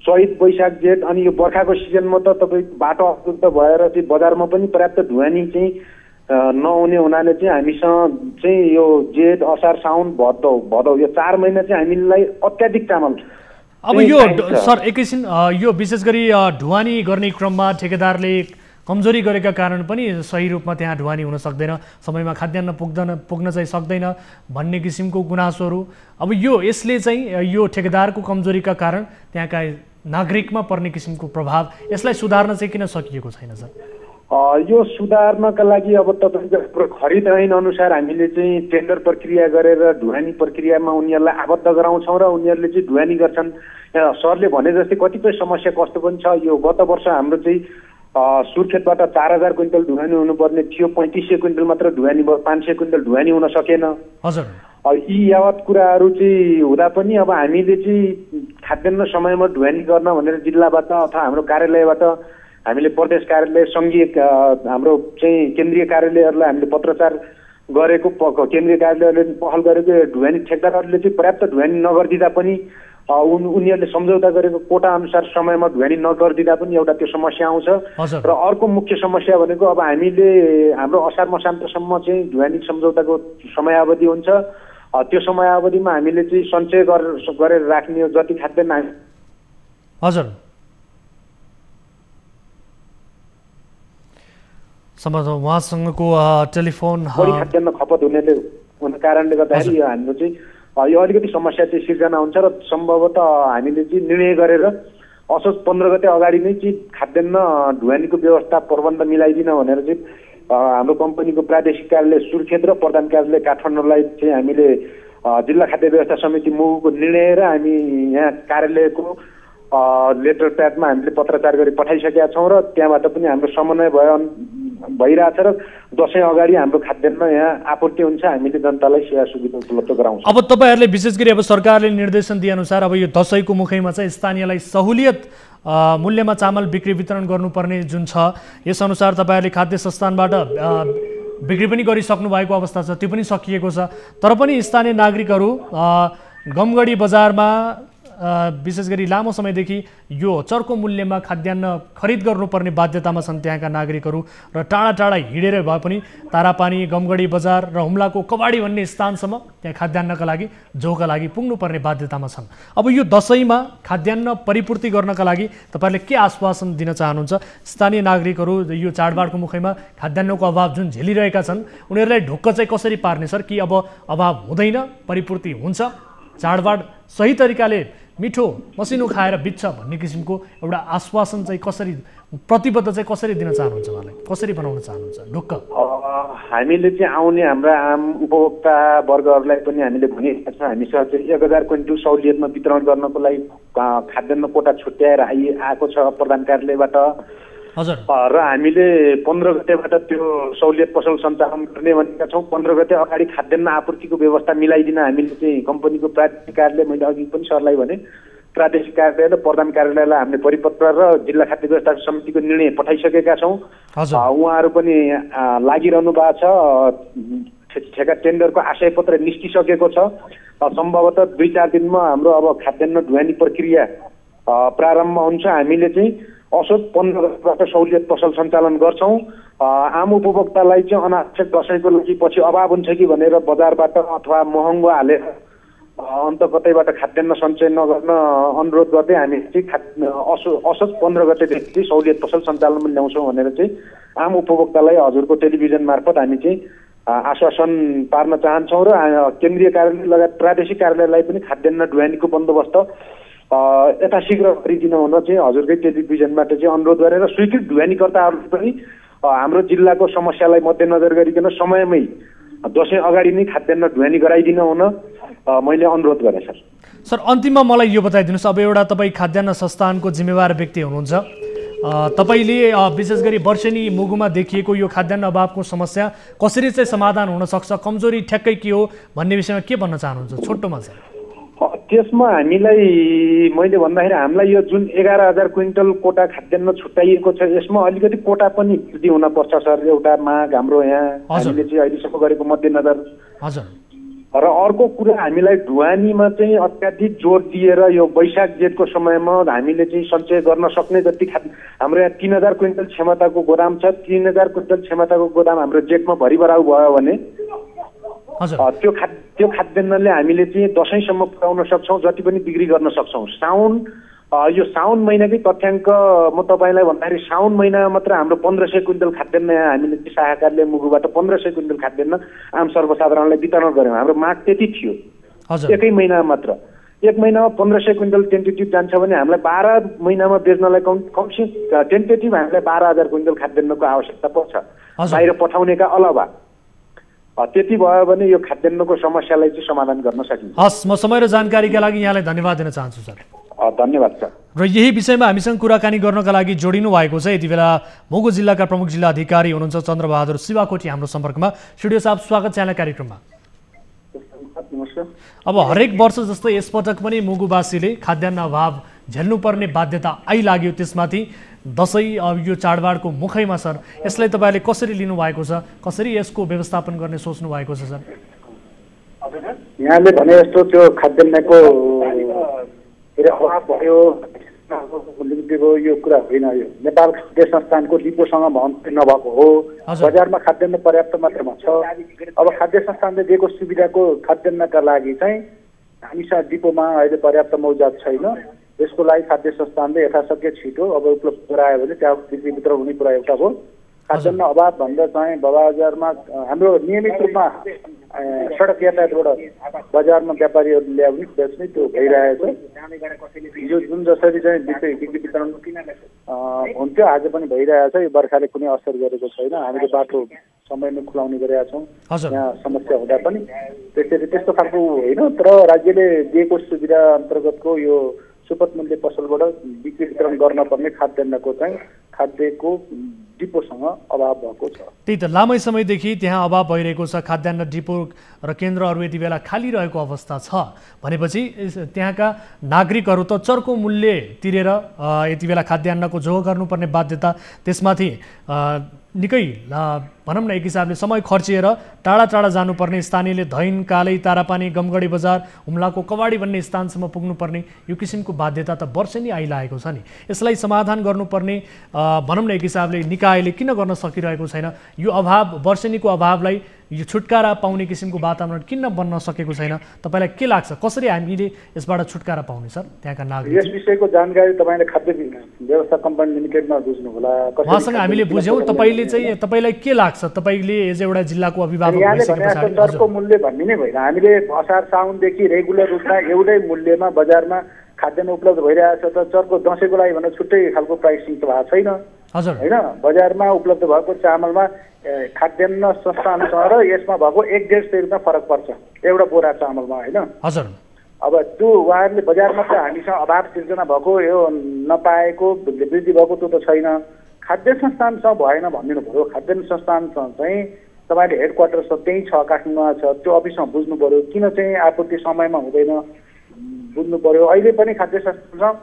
चैत वैशाख जेठ अनि यो बर्खाको सिजनमा त तपाईँ बाटो अवरुद्ध भएर चाहिँ बजारमा पनि पर्याप्त ढुवानी चाहिँ नहुने हुनाले चाहिँ हामीसँग चाहिँ यो जेठ असार साउन भदौ यो 4 महिना चाहिँ हामीलाई अत्याधिक चामल अब यो सर एकैछिन यो विशेष गरी ढुवानी गर्ने क्रममा ठेकेदारले कमजोरी गरेका कारण पनि सही रूपमा त्यहाँ ढुवानी हुन सक्दैन समयमा खाद्यान्न पुग्न चाहिँ सक्दैन भन्ने किसिमको गुनासोहरू अब यसले चाहिँ यो ठेकेदारको कमजोरीका कारण त्यहाँका नागरिकमा पर्ने किसिमको प्रभाव यसलाई सुधार्न चाहिँ किन सकिएको छैन सर यो सुधार्नका लागि अब तपाईँको खरिद ऐन अनुसार हामीले चाहिँ टेन्डर प्रक्रिया गरेर ढुवानी प्रक्रियामा उनीहरूलाई आबद्ध गराउँछौँ र उनीहरूले चाहिँ ढुवानी गर्छन् सरले भने जस्तै कतिपय समस्या कस्तो पनि छ यो गत वर्ष हाम्रो चाहिँ सुर्खेतबाट 4000 क्विन्टल ढुवानी हुनुपर्ने थियो 3500 क्विन्टल मात्र ढुवानी भयो 500 क्विन्टल ढुवानी हुन सकेन यी यावत कुराहरू चाहिँ हुँदा पनि अब हामीले चाहिँ खाद्यान्न समयमा ढुवानी गर्न भनेर जिल्लाबाट अथवा हाम्रो कार्यालयबाट हामीले प्रदेश कार्यालय सङ्घीय हाम्रो चाहिँ केन्द्रीय कार्यालयहरूलाई हामीले पत्रचार गरेको केन्द्रीय कार्यालयले पहल गरेको ढुवानी ठेकदारहरूले चाहिँ पर्याप्त ढुवानी नगरिदिँदा पनि उनीहरूले सम्झौता गरेको कोटा अनुसार समयमा ढुवानी नगरिदिँदा पनि एउटा त्यो समस्या आउँछ र अर्को मुख्य समस्या भनेको अब हामीले हाम्रो असार मसान्तसम्म चाहिँ ढुवानी सम्झौताको समयावधि हुन्छ त्यो समयावधिमा हामीले चाहिँ सञ्चय गरेर राख्ने जति खाद्यान्न हजुर उहाँसँगको टेलिफोन बढी खाद्यान्न खपत हुने कारणले गर्दाखेरि हाम्रो चाहिँ यो अलिकति समस्या चाहिँ सिर्जना हुन्छ र सम्भवतः हामीले चाहिँ निर्णय गरेर असोज 15 गते अगाडि नै चाहिँ खाद्यान्न ढुवानीको व्यवस्था प्रबन्ध मिलाइदिन भनेर चाहिँ हाम्रो कम्पनीको प्रादेशिक कार्यालय सुर्खेत र प्रधान कार्यालय काठमाडौँलाई चाहिँ हामीले जिल्ला खाद्य व्यवस्था समिति मुगुको निर्णय र हामी यहाँ कार्यालयको लेटर प्याडमा हामीले पत्रचार गरी पठाइसकेका छौँ र त्यहाँबाट पनि हाम्रो समन्वय भइरहेछ र दसैँ अगाडि हाम्रो खाद्यान्न यहाँ आपूर्ति हुन्छ हामीले जनतालाई सेवा सुविधा उपलब्ध गराउँछौँ। अब तपाईँहरूले विशेष गरी अब सरकारले निर्देशन दिए अनुसार अब यो दसैँको मुखैमा चाहिँ स्थानीयलाई सहुलियत मूल्यमा चामल बिक्री वितरण गर्नुपर्ने जुन छ यसअनुसार तपाईँहरूले खाद्य संस्थानबाट बिक्री पनि गरिसक्नु भएको अवस्था छ त्यो पनि सकिएको छ तर पनि स्थानीय नागरिकहरू गमगढी बजारमा विशेष गरी लामो समयदेखि यो चर्को मूल्यमा खाद्यान्न खरिद गर्नुपर्ने बाध्यतामा छन् त्यहाँका नागरिकहरू र टाढा टाढा हिँडेर भए पनि तारापानी गमगढी बजार र हुम्लाको कबाडी भन्ने स्थानसम्म त्यहाँ खाद्यान्नका लागि जौका लागि पुग्नुपर्ने बाध्यतामा छन्। अब यो दसैँमा खाद्यान्न परिपूर्ति गर्नका लागि तपाईँहरूले के आश्वासन दिन चाहनुहुन्छ स्थानीय नागरिकहरू यो चाडबाडको मुखैमा खाद्यान्नको अभाव जुन झेलिरहेका छन् उनीहरूलाई ढुक्क चाहिँ कसरी पार्ने सर कि अब अभाव हुँदैन परिपूर्ति हुन्छ चाडबाड सही तरिकाले मिठो मसिनो खाएर बित्छ भन्ने किसिमको एउटा आश्वासन चाहिँ कसरी प्रतिबद्ध चाहिँ कसरी दिन चाहनुहुन्छ उहाँलाई कसरी बनाउन चाहनुहुन्छ ढुक्क हामीले चाहिँ आउने हाम्रा आम उपभोक्ता वर्गहरूलाई पनि हामीले भनेका छौँ हामीसँग चाहिँ 1000 क्विन्टल सहुलियतमा वितरण गर्नको लागि खाद्यान्न कोटा छुट्याएर आएको छ प्रधान कार्यालयबाट र हामीले 15 गतेबाट त्यो सहुलियत पसल सञ्चालन गर्ने भनेका छौँ। 15 गते अगाडि खाद्यान्न आपूर्तिको व्यवस्था मिलाइदिन हामीले चाहिँ कम्पनीको प्रादेशिक कार्यालय मैले अघि पनि सरलाई भने प्रादेशिक कार्यालय र प्रधान कार्यालयलाई हामीले परिपत्र र जिल्ला खाद्य व्यवस्था समितिको निर्णय पठाइसकेका छौँ। उहाँहरू पनि लागिरहनु भएको छ ठेका टेन्डरको आशय पत्र निस्किसकेको छ सम्भवतः 2-4 दिनमा हाम्रो अब खाद्यान्न ढुवानी प्रक्रिया प्रारम्भ हुन्छ। हामीले चाहिँ असोज 15 गतेबाट सहुलियत पसल सञ्चालन गर्छौँ। आम उपभोक्तालाई चाहिँ अनावश्यक दसैँको लागि पछि अभाव हुन्छ कि भनेर बजारबाट अथवा महँगो हालेर अन्त कतैबाट खाद्यान्न सञ्चय नगर्न अनुरोध गर्दै हामी चाहिँ असोज 15 गतेदेखि चाहिँ सहुलियत पसल सञ्चालनमा ल्याउँछौँ भनेर चाहिँ आम उपभोक्तालाई हजुरको टेलिभिजन मार्फत हामी चाहिँ आश्वासन पार्न चाहन्छौँ र केन्द्रीय कार्यालय लगायत प्रादेशिक कार्यालयलाई पनि खाद्यान्न ढुवानीको बन्दोबस्त यथाशीघ्र गरिदिन हुन चाहिँ हजुरकै टेलिभिजनबाट चाहिँ अनुरोध गरेर स्वीकृत ढुवानीकर्ताहरूले पनि हाम्रो जिल्लाको समस्यालाई मध्यनजर गरिकन समयमै दसैँ अगाडि नै खाद्यान्न ढुवानी गराइदिन हुन मैले अनुरोध गरेँ सर। सर अन्तिममा मलाई यो बताइदिनुहोस्, अब एउटा तपाईँ खाद्यान्न संस्थानको जिम्मेवार व्यक्ति हुनुहुन्छ, तपाईँले विशेष गरी वर्षेनी मुगुमा देखिएको यो खाद्यान्न अभावको समस्या कसरी चाहिँ समाधान हुन सक्छ, कमजोरी ठ्याक्कै के हो भन्ने विषयमा के भन्न चाहनुहुन्छ छोटोमा चाहिँ? त्यसमा हामीलाई मैले भन्दाखेरि हामीलाई यो जुन 11,000 क्विन्टल कोटा खाद्यान्न छुट्याइएको छ यसमा अलिकति कोटा पनि वृद्धि हुनपर्छ सर। एउटा माग हाम्रो यहाँ हामीले चाहिँ अहिलेसम्म गरेको मध्यनजर र अर्को कुरा हामीलाई ढुवानीमा चाहिँ अत्याधिक जोड दिएर यो वैशाख जेठको समयमा हामीले चाहिँ सञ्चय गर्न सक्ने जति हाम्रो यहाँ 3,000 क्विन्टल क्षमताको गोदाम छ। 3,000 क्विन्टल क्षमताको गोदाम हाम्रो जेठमा भरिभराउ भयो भने त्यो खाद्यान्नले हामीले चाहिँ दसैँसम्म पुर्याउन सक्छौँ, जति पनि बिक्री गर्न सक्छौँ। यो साउन महिनाकै तथ्याङ्क म तपाईँलाई भन्दाखेरि साउन महिनामा मात्र हाम्रो 1,500 क्विन्टल खाद्यान्न यहाँ हामीले शाखा कार्यालय मुगुबाट 1,500 क्विन्टल खाद्यान्न आम सर्वसाधारणलाई वितरण गऱ्यौँ। हाम्रो माग त्यति थियो एकै महिनामा मात्र। एक महिनामा 1,500 क्विन्टल टेन्टेटिभ जान्छ भने हामीलाई 12 महिनामा बेच्नलाई कमसेकम टेन्टेटिभ हामीलाई 12,000 क्विन्टल खाद्यान्नको आवश्यकता पर्छ बाहिर पठाउनेका अलावा। त्यति भयो भने यो खाद्यान्नको समस्यालाई चाहिँ समाधान गर्न सकिन्छ। हस्, म समय र जानकारीका लागि यहाँलाई धन्यवाद दिन चाहन्छु सर। धन्यवाद सर। र यही विषयमा हामीसँग कुराकानी गर्नका लागि जोडिनु भएको छ यति बेला मुगु जिल्लाका प्रमुख जिल्ला अधिकारी हुनुहुन्छ चन्द्रबहादुर शिवाकोटी हाम्रो सम्पर्कमा। स्टुडियो साहब स्वागत छ यहाँलाई कार्यक्रममा। अब हरेक वर्ष जस्तै यसपटक पनि मुगुवासीले खाद्यान्न अभाव झेल्नुपर्ने बाध्यता आइलाग्यो, त्यसमाथि दसैँ यो चाडबाडको मुखैमा सर, यसलाई तपाईँले कसरी लिनुभएको छ, कसरी यसको व्यवस्थापन गर्ने सोच्नु भएको छ सर? यहाँले भने जस्तो त्यो खाद्यान्नको अभाव भयो यो कुरा होइन। यो नेपाल खाद्य संस्थानको डिपोसँग नभएको हो। बजारमा खाद्यान्न पर्याप्त मात्रामा छ। अब खाद्य संस्थानले दिएको सुविधाको खाद्यान्नका लागि चाहिँ हामीसँग डिपोमा अहिले पर्याप्त मौजात छैन। यसको लागि खाद्य संस्थानले यथाशक्य छिटो अब उपलब्ध गरायो भने त्यहाँ बिक्री वितरण हुने कुरा एउटा हो। खाद्यान्न अभाव भन्दा चाहिँ बजारमा हाम्रो नियमित रूपमा सडक यातायातबाट बजारमा व्यापारीहरू ल्याउने बेच्ने त्यो भइरहेको छ। हिजो जुन जसरी चाहिँ बिक्री वितरण हुन्थ्यो आज पनि भइरहेको छ। यो बर्खाले कुनै असर गरेको छैन। हामीले बाटो समयमा खुलाउने गरेका छौँ यहाँ समस्या हुँदा पनि। त्यसरी त्यस्तो खालको होइन, तर राज्यले दिएको सुविधा अन्तर्गतको यो सुपथ मूल्य पसलबाट बिक्री वितरण गर्न पर्ने खाद्यान्नको चाहिँ खाद्यको डिपोसँग अभाव भएको छ। त्यही त लामै समयदेखि त्यहाँ अभाव भइरहेको छ। खाद्यान्न डिपो र केन्द्रहरू यति बेला खाली रहेको अवस्था छ भनेपछि त्यहाँका नागरिकहरू त चर्को मूल्य तिरेर यति बेला खाद्यान्नको जोग गर्नुपर्ने बाध्यता, त्यसमाथि निकै भनौँ न एक हिसाबले समय खर्चिएर टाढा टाढा जानुपर्ने, स्थानीयले धैन, कालै, तारापानी, गमगढी बजार, हुम्लाको कवाडी भन्ने स्थानसम्म पुग्नुपर्ने यो किसिमको बाध्यता त वर्षेनी आइलागेको छ नि। यसलाई समाधान गर्नुपर्ने भनौँ न एक हिसाबले निकायले किन गर्न सकिरहेको छैन? यो अभाव वर्षेनीको अभावलाई यो छुटकारा पाउने किसिमको वातावरण किन बन्न सकेको छैन? तपाईँलाई के लाग्छ कसरी हामीले यसबाट छुटकारा पाउने सर त्यहाँका नागरिक? यस विषयको जानकारी तपाईँले खाद्य व्यवस्था कम्पनी लिमिटेडमा बुझ्नु होला। उहाँसँग हामीले बुझ्यौँ। तपाईँलाई के लाग्छ? तपाईँले एज एउटा जिल्लाको अभिभावक भइसकेपछि चर्को मूल्य भन्ने नै भएन। हामीले असार साउनदेखि रेगुलर रूपमा एउटै मूल्यमा बजारमा खाद्यान्न उपलब्ध भइरहेको छ। त चर्को दसैँको लागि भनेर छुट्टै खालको प्राइसिङ त भएको छैन होइन। बजारमा उपलब्ध भएको चामलमा खाद्यान्न संस्थानसँग र यसमा भएको 1-1.5 रुपियाँ फरक पर्छ एउटा बोरा चामलमा होइन। अब त्यो उहाँहरूले बजारमा त हामीसँग अभाव सिर्जना भएको यो नपाएको वृद्धि भएको त्यो त छैन। खाद्य संस्थानसँग भएन भनिदिनु पऱ्यो। खाद्यान्न संस्थानसँग चाहिँ तपाईँले हेड क्वार्टर छ त्यहीँ छ, काठमाडौँमा छ। त्यो अफिसमा बुझ्नु पऱ्यो किन चाहिँ आपूर्ति समयमा हुँदैन बुझ्नु पऱ्यो। अहिले पनि खाद्य संस्थानसँग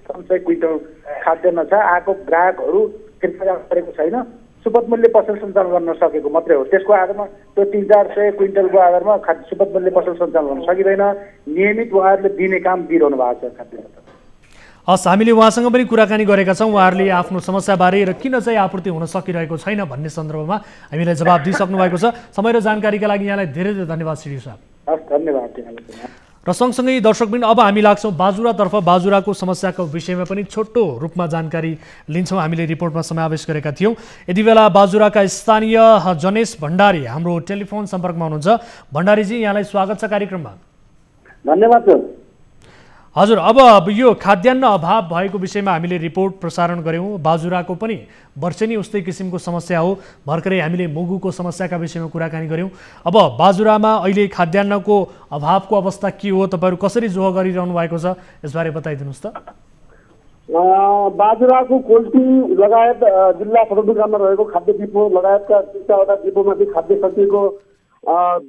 100 क्विन्टल खाद्यान्न छ, आएको ग्राहकहरू कृपया गरेको छैन। सुपथ मूल्य पसल सञ्चालन गर्न सकेको मात्रै हो। त्यसको आधारमा त्यो 300-400 क्विन्टलको आधारमा सुपथ मूल्य पसल सञ्चालन गर्न सकिँदैन। नियमित उहाँहरूले दिने काम दिइरहनु भएको छ खाद्यान्न। हस्, हामीले उहाँसँग पनि कुराकानी गरेका छौँ। उहाँहरूले आफ्नो समस्याबारे र किन चाहिँ आपूर्ति हुन सकिरहेको छैन भन्ने सन्दर्भमा हामीलाई जवाब दिइसक्नु भएको छ। समय र जानकारीका लागि यहाँलाई धेरै धेरै धन्यवाद श्री साहब। हस्, धन्यवाद। र सँगसँगै दर्शकबिन अब हामी लाग्छौँ बाजुरातर्फ। बाजुराको समस्याको विषयमा पनि छोटो रूपमा जानकारी लिन्छौँ। हामीले रिपोर्टमा समावेश गरेका थियौँ। यति बेला बाजुराका स्थानीय जनेश भण्डारी हाम्रो टेलिफोन सम्पर्कमा हुनुहुन्छ। भण्डारीजी, यहाँलाई स्वागत छ कार्यक्रममा। धन्यवाद। हजुर, अब यो खाद्यान्न अभाव भएको विषयमा हामीले रिपोर्ट प्रसारण गऱ्यौँ। बाजुराको पनि वर्षेनी उस्तै किसिमको समस्या हो। भर्खरै हामीले मुगुको समस्याका विषयमा कुराकानी गऱ्यौँ। अब बाजुरामा अहिले खाद्यान्नको अभावको अवस्था के हो, तपाईँहरू कसरी जोह गरिरहनु भएको छ, यसबारे बताइदिनुहोस् त। बाजुराको कोल्टी लगायत जिल्ला सदरमुकाममा रहेको खाद्य डिपो लगायतका 3वटा डिपोमा चाहिँ खाद्य सकिएको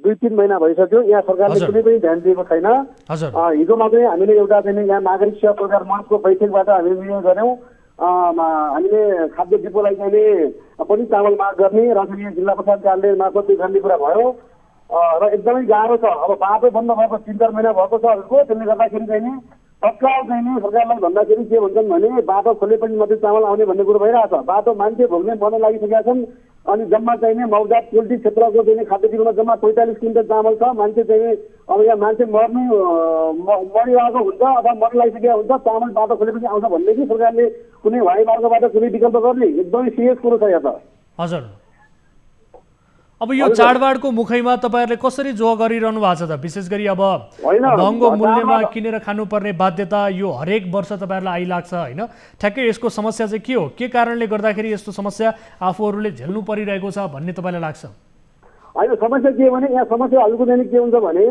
2-3 महिना भइसक्यो। यहाँ सरकारले कुनै पनि ध्यान दिएको छैन। हिजो मात्रै हामीले एउटा चाहिँ यहाँ नागरिक सेवा प्रचार मञ्चको बैठकबाट हामीले निर्णय गऱ्यौँ। हामीले खाद्य डिपोलाई चाहिँ पनि चामल माग गर्ने र चाहिँ जिल्ला प्रशासन कार्यालय मार्फत गर्ने कुरा भयो र एकदमै गाह्रो छ। अब बाटो बन्द भएको 3-4 महिना भएको छ अरूको, त्यसले गर्दाखेरि चाहिँ तत्काल चाहिँ सरकारलाई भन्दाखेरि के भन्छन् भने बाटो खोलेपछि मात्रै चामल आउने भन्ने कुरो भइरहेछ। बाटो मान्छे भोग्ने बन्न लागिसकेका छन्। अनि जम्मा चाहिने मौजात पोल्ट्री क्षेत्रको चाहिँ खाद्य डिपोमा जम्मा 45 क्विन्टल चामल छ। मान्छे चाहिँ अब यहाँ मान्छे मरिरहेको हुन्छ अथवा मर्न लागिसकेका हुन्छ। चामल बाटो खोलेपछि आउँछ भन्ने कि सरकारले कुनै वायु मार्गबाट कुनै विकल्प गर्ने एकदमै सिरियस कुरो छ यहाँ त। हजुर, अब यो चाडबाडको मुखैमा तपाईँहरूले कसरी जोह गरिरहनु भएको छ त? विशेष गरी अब महँगो मूल्यमा किनेर खानुपर्ने बाध्यता यो हरेक वर्ष तपाईँहरूलाई आइलाग्छ होइन? ठ्याक्कै यसको समस्या चाहिँ के हो? के कारणले गर्दाखेरि यस्तो समस्या आफूहरूले झेल्नु परिरहेको छ भन्ने तपाईँलाई लाग्छ? होइन, समस्या के भने यहाँ समस्या हल्को चाहिँ के हुन्छ भने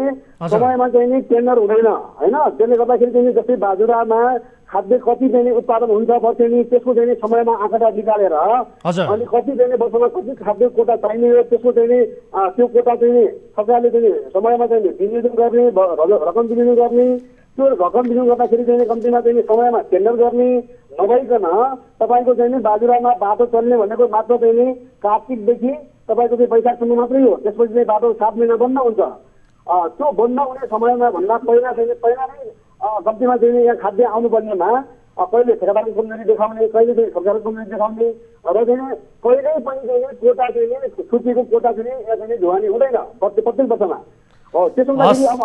समयमा चाहिँ टेन्डर हुँदैन होइन? त्यसले गर्दाखेरि चाहिँ जस्तै बाजुरामा खाद्य कति चाहिँ उत्पादन हुन्छ वर्षेनी त्यसको चाहिँ समयमा आँकडा निकालेर अनि कति चाहिँ वर्षमा कति खाद्य कोटा चाहिने हो त्यसको चाहिँ त्यो कोटा चाहिँ सरकारले चाहिँ समयमा चाहिँ विनियोजन गर्ने, रकम विनियोजन गर्ने। त्यो रकम विनियोजन गर्दाखेरि चाहिँ कम्तीमा चाहिँ समयमा टेन्डर गर्ने नभइकन तपाईँको चाहिँ बाजुरामा बाटो चल्ने भनेको मात्र चाहिँ कार्तिकदेखि तपाईँको चाहिँ वैशाखसम्म मात्रै हो। त्यसपछि चाहिँ बाटो 7 महिना बन्द हुन्छ। त्यो बन्द हुने समयमा भन्दा पहिला नै कम्तीमा चाहिँ यहाँ खाद्य आउनुपर्नेमा कहिले ठेकेदारको कमजोरी देखाउने, कहिले चाहिँ सरकारको कमजोरी देखाउने र चाहिँ कहिल्यै पनि चाहिँ कोटा चाहिँ सूचीको कोटा चाहिँ यहाँ चाहिँ ढुवानी हुँदैन प्रत्येक वर्षमा। हो, त्यसो लागि अब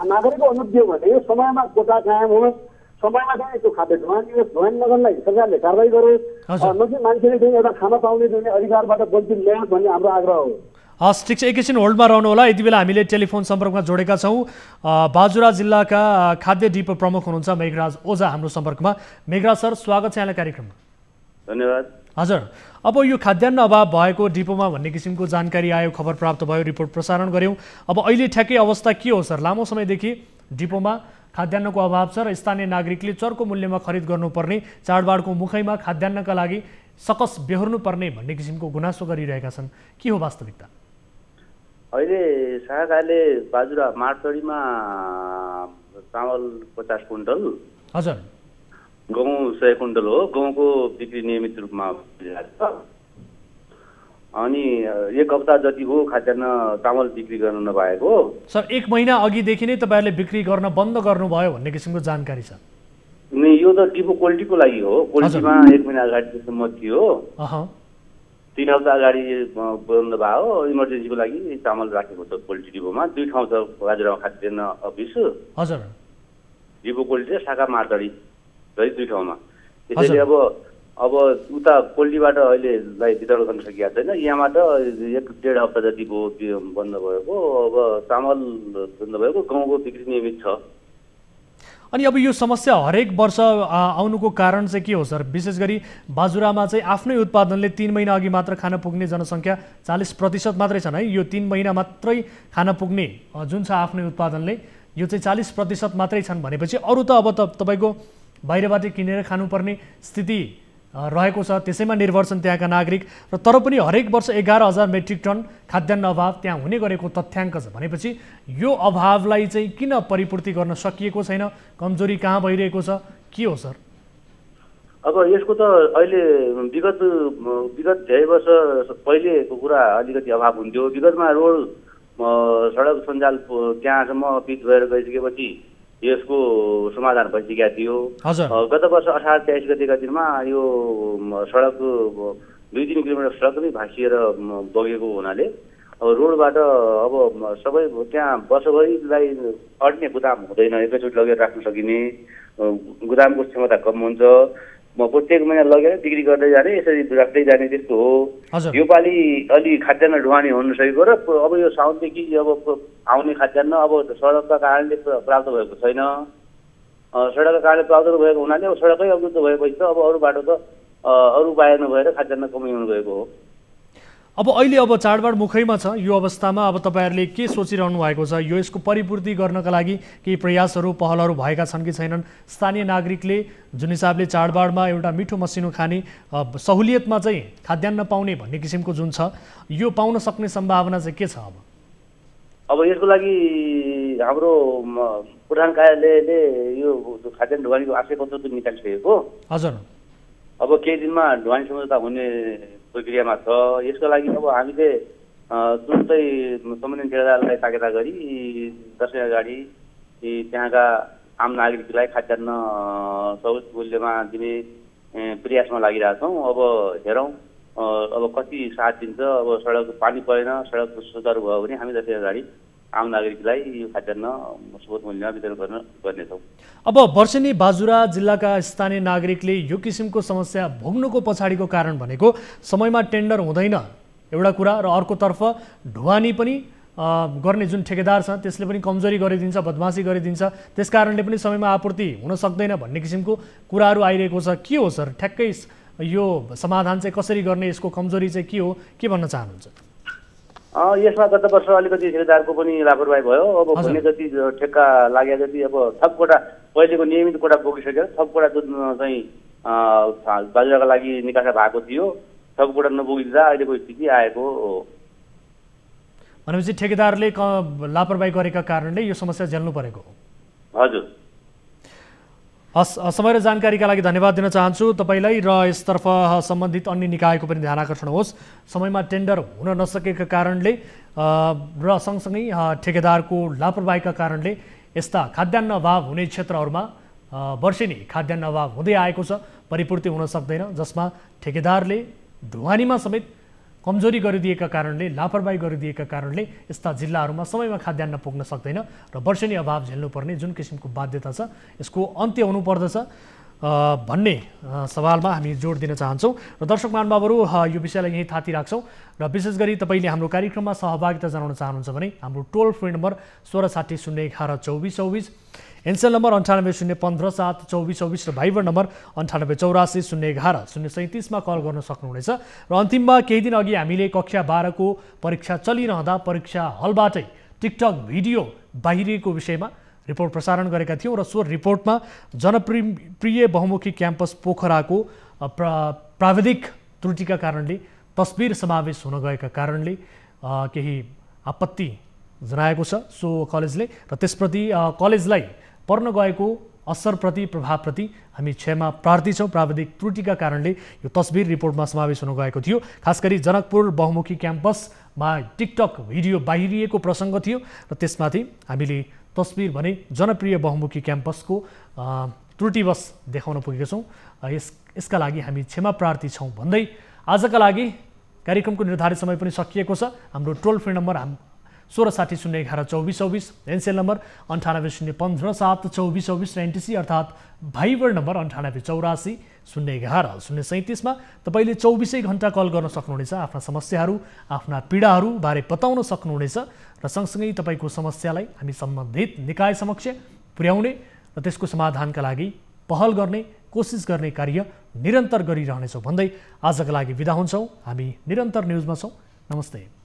नागरिकको अनुरोध दियो भने समयमा कोटा कायम होस्, समयमा चाहिँ त्यो खाद्य ढुवानी होस्। ढुवानी नगर्नलाई सरकारले कारवाही गरोस्, न कि मान्छेले चाहिँ एउटा खाना पाउने चाहिँ अधिकारबाट वञ्चित ल्याओस् भन्ने हाम्रो आग्रह हो। हस्, ठिक छ, एकैछिन होल्डमा रहनु होला। यति बेला हामीले टेलिफोन सम्पर्कमा जोडेका छौँ बाजुरा जिल्लाका खाद्य डिपो प्रमुख हुनुहुन्छ मेघराज ओझा हाम्रो सम्पर्कमा। मेघराज सर, स्वागत छ यहाँलाई कार्यक्रममा। धन्यवाद। हजुर, अब यो खाद्यान्न अभाव भएको डिपोमा भन्ने किसिमको जानकारी आयो, खबर प्राप्त भयो, रिपोर्ट प्रसारण गऱ्यौँ। अब अहिले ठ्याक्कै अवस्था के हो सर? लामो समयदेखि डिपोमा खाद्यान्नको अभाव छ र स्थानीय नागरिकले चर्को मूल्यमा खरिद गर्नुपर्ने, चाडबाडको मुखैमा खाद्यान्नका लागि सकस बेहोर्नुपर्ने भन्ने किसिमको गुनासो गरिरहेका छन्। के हो वास्तविकता? अहिले शाखाले बाजुरा मार्चडीमा चामल 50 क्विन्टल, हजुर, गहुँ 100 क्विन्टल हो। गहुँको बिक्री नियमित रूपमा भइरहेको छ। अनि 1 हप्ता जति हो खाद्यान्न चामल बिक्री गर्न नपाएको। सर, 1 महिना अघिदेखि नै तपाईँहरूले बिक्री गर्न बन्द गर्नुभयो भन्ने किसिमको जानकारी छ। यो त डिपो क्वालिटीको लागि हो। क्वालिटीमा 1 महिना अगाडिसम्म थियो, 3 हप्ता अगाडि बन्द भयो। इमर्जेन्सीको लागि चामल राखेको छ क्वालिटी डिपोमा। 2 ठाउँ छ बाजुरामा खाद्यान्न अफिस, हजुर, डिपो क्वालिटी शाखा मार्चडी है 2 ठाउँमा। त्यसैले अब उता क्वालिटीबाट अहिलेलाई वितरण गर्न सकिएको छैन। यहाँबाट 1-1.5 हप्ता जति भयो बन्द भएको। अब चामल बन्द भएको, गहुँको बिक्री नियमित छ। अनि अब यो समस्या हरेक वर्ष आउनुको कारण चाहिँ के हो सर? विशेष गरी बाजुरामा चाहिँ आफ्नै उत्पादनले 3 महिना अघि मात्र खान पुग्ने जनसङ्ख्या 40% मात्रै छन् है। यो 3 महिना मात्रै खान पुग्ने जुन छ आफ्नै उत्पादनले, यो चाहिँ 40% मात्रै छन् भनेपछि अरू त अब तपाईँको बाहिरबाट किनेर खानुपर्ने स्थिति रहेको छ। त्यसैमा निर्भर छन् त्यहाँका नागरिक र तर पनि हरेक वर्ष 11,000 मेट्रिक टन खाद्यान्न अभाव त्यहाँ हुने गरेको तथ्याङ्क छ भनेपछि यो अभावलाई चाहिँ किन परिपूर्ति गर्न सकिएको छैन? कमजोरी कहाँ भइरहेको छ? के हो सर? अब यसको त अहिले विगत धेरै वर्ष पहिलेको कुरा अलिकति अभाव हुन्थ्यो। विगतमा रोड सडक सञ्जाल त्यहाँसम्म पिच भएर गइसकेपछि यसको समाधान भइसकेका थियो। गत वर्ष 18-23 गतेका दिनमा यो सडक 2-3 किलोमिटर सडक नै भाँसिएर बगेको हुनाले अब रोडबाट अब सबै त्यहाँ वर्षभरिलाई अड्ने गुदाम हुँदैन, एकैचोटि लगेर राख्न सकिने गुदामको क्षमता कम हुन्छ। प्रत्येक महिना लगेर बिक्री गर्दै जाने, यसरी राख्दै जाने त्यस्तो हो। योपालि अलि खाद्यान्न ढुवानी हुन सकेको र अब यो साउनदेखि अब आउने खाद्यान्न अब सडकका कारणले प्राप्त भएको छैन। सडकको कारणले अवरुद्ध भएको हुनाले अब सडकै अवरुद्ध भएपछि त अब अरू बाटो त अरू उपाय नभएर खाद्यान्न कमी हुनु गएको हो। अब अहिले अब चाडबाड मुखैमा छ, यो अवस्थामा अब तपाईँहरूले के सोचिरहनु भएको छ? यो यसको परिपूर्ति गर्नका लागि केही प्रयासहरू पहलहरू भएका छन् कि छैनन्? स्थानीय नागरिकले जुन हिसाबले चाडबाडमा एउटा मिठो मसिनो खाने सहुलियतमा चाहिँ खाद्यान्न पाउने भन्ने किसिमको जुन छ, यो पाउन सक्ने सम्भावना चाहिँ के छ? अब यसको लागि हाम्रो प्रधान कार्यालयले यो खाद्यान्न ढुवानीको आशय पत्र पनि निकालिसकेको। हजुर। अब केही दिनमा ढुवानी सम्झौता हुने प्रक्रियामा छ। यसको लागि अब हामीले तुरुन्तै सम्बन्धित ठेकेदारलाई ताकेता गरी दसैँ अगाडि त्यहाँका आम नागरिकलाई खाद्यान्न सहुलियत मूल्यमा दिने प्रयासमा लागिरहेछौँ। अब हेरौँ अब कति साथ दिन्छ। अब सडक पानी परेन, सडक सुचारू भयो भने हामी दसैँ अगाडि आम नागरिकलाई यो खाद्यान्न सहुलियत मूल्यमा वितरण गर्नेछौँ। अब वर्षेनी बाजुरा जिल्लाका स्थानीय नागरिकले यो किसिमको समस्या भोग्नुको पछाडिको कारण भनेको समयमा टेन्डर हुँदैन एउटा कुरा, र अर्कोतर्फ ढुवानी पनि गर्ने जुन ठेकेदार छ त्यसले पनि कमजोरी गरिदिन्छ, बदमासी गरिदिन्छ, त्यस कारणले पनि समयमा आपूर्ति हुन सक्दैन भन्ने किसिमको कुराहरू आइरहेको छ। के हो सर, ठ्याक्कै यो समाधान चाहिँ कसरी गर्ने, यसको कमजोरी चाहिँ के हो, के भन्न चाहनुहुन्छ? यसमा गत वर्ष अलिकति ठेकेदारको पनि लापरवाही भयो। अब भन्ने जति ठेक्का लागे जति अब थप कोटा पहिलेको नियमित कोटा बोकिसकेर थप कोटा जुन चाहिँ बाजुराको लागि निकासा भएको थियो, थप कोटा नबोकिदिँदा अहिलेको स्थिति आएको हो। भनेपछि ठेकेदारले लापरवाही गरेका कारणले यो समस्या झेल्नु परेको हो। हजुर। हस्, समय र जानकारीका लागि धन्यवाद दिन चाहन्छु तपाईँलाई। र यसतर्फ सम्बन्धित अन्य निकायको पनि ध्यान आकर्षण होस्, समयमा टेन्डर हुन नसकेका कारणले र सँगसँगै ठेकेदारको लापरवाहीका कारणले यस्ता खाद्यान्न अभाव हुने क्षेत्रहरूमा वर्षेनी खाद्यान्न अभाव हुँदै आएको छ, परिपूर्ति हुन सक्दैन, जसमा ठेकेदारले ढुवानीमा समेत कमजोरी गरिदिएका कारणले, लापरवाही गरिदिएका कारणले यस्ता जिल्लाहरूमा समयमा खाद्यान्न पुग्न सक्दैन र वर्षेनी अभाव झेल्नुपर्ने जुन किसिमको बाध्यता छ यसको अन्त्य हुनुपर्दछ भन्ने सवालमा हामी जोड दिन चाहन्छौँ। र दर्शक महानुभावहरू, यो विषयलाई यहीँ थाती राख्छौँ र विशेष गरी तपाईँले हाम्रो कार्यक्रममा सहभागिता जनाउन चाहनुहुन्छ भने हाम्रो टोल फ्री नम्बर 1660 011 2424, एनसेल नम्बर 98 015 7 2424 र भाइबर नम्बर 98 84 011 037 मा कल गर्न सक्नुहुनेछ। र अन्तिममा केही दिन अघि हामीले कक्षा 12 को परीक्षा चलिरहँदा परीक्षा हलबाटै टिकटक भिडियो बाहिरिएको विषयमा रिपोर्ट प्रसारण गरेका थियौँ र सो रिपोर्टमा जनप्रिय बहुमुखी क्याम्पस पोखराको प्राविधिक त्रुटिका कारणले तस्बिर समावेश हुन गएका कारणले केही आपत्ति जनाएको छ सो कलेजले, र त्यसप्रति कलेजलाई पर्न गएको असरप्रति, प्रभावप्रति हामी क्षमा प्रार्थी छौँ। प्राविधिक त्रुटिका कारणले यो तस्बिर रिपोर्टमा समावेश हुन गएको थियो। खास गरी जनकपुर बहुमुखी क्याम्पसमा टिकटक भिडियो बाहिरिएको प्रसङ्ग थियो र त्यसमाथि हामीले तस्बिर भने जनप्रिय बहुमुखी क्याम्पसको त्रुटिवश देखाउन पुगेका छौँ। यसका लागि हामी क्षमा प्रार्थी छौँ भन्दै आजका लागि कार्यक्रमको निर्धारित समय पनि सकिएको छ। हाम्रो टोल फ्री नम्बर 1660 011 2424, एनसेल नम्बर 98 015 7 2424 र एनटिसी अर्थात् भाइबर नम्बर 98 84 011 037 मा तपाईँले 24 घण्टा कल गर्न सक्नुहुनेछ। आफ्ना समस्याहरू, आफ्ना पीडाहरू बारे बताउन सक्नुहुनेछ र सँगसँगै तपाईँको समस्यालाई हामी सम्बन्धित निकाय समक्ष पुर्याउने र त्यसको समाधानका लागि पहल गर्ने, कोसिस गर्ने कार्य निरन्तर गरिरहनेछौँ भन्दै आजका लागि बिदा हुन्छौँ। हामी निरन्तर न्युजमा छौँ। नमस्ते।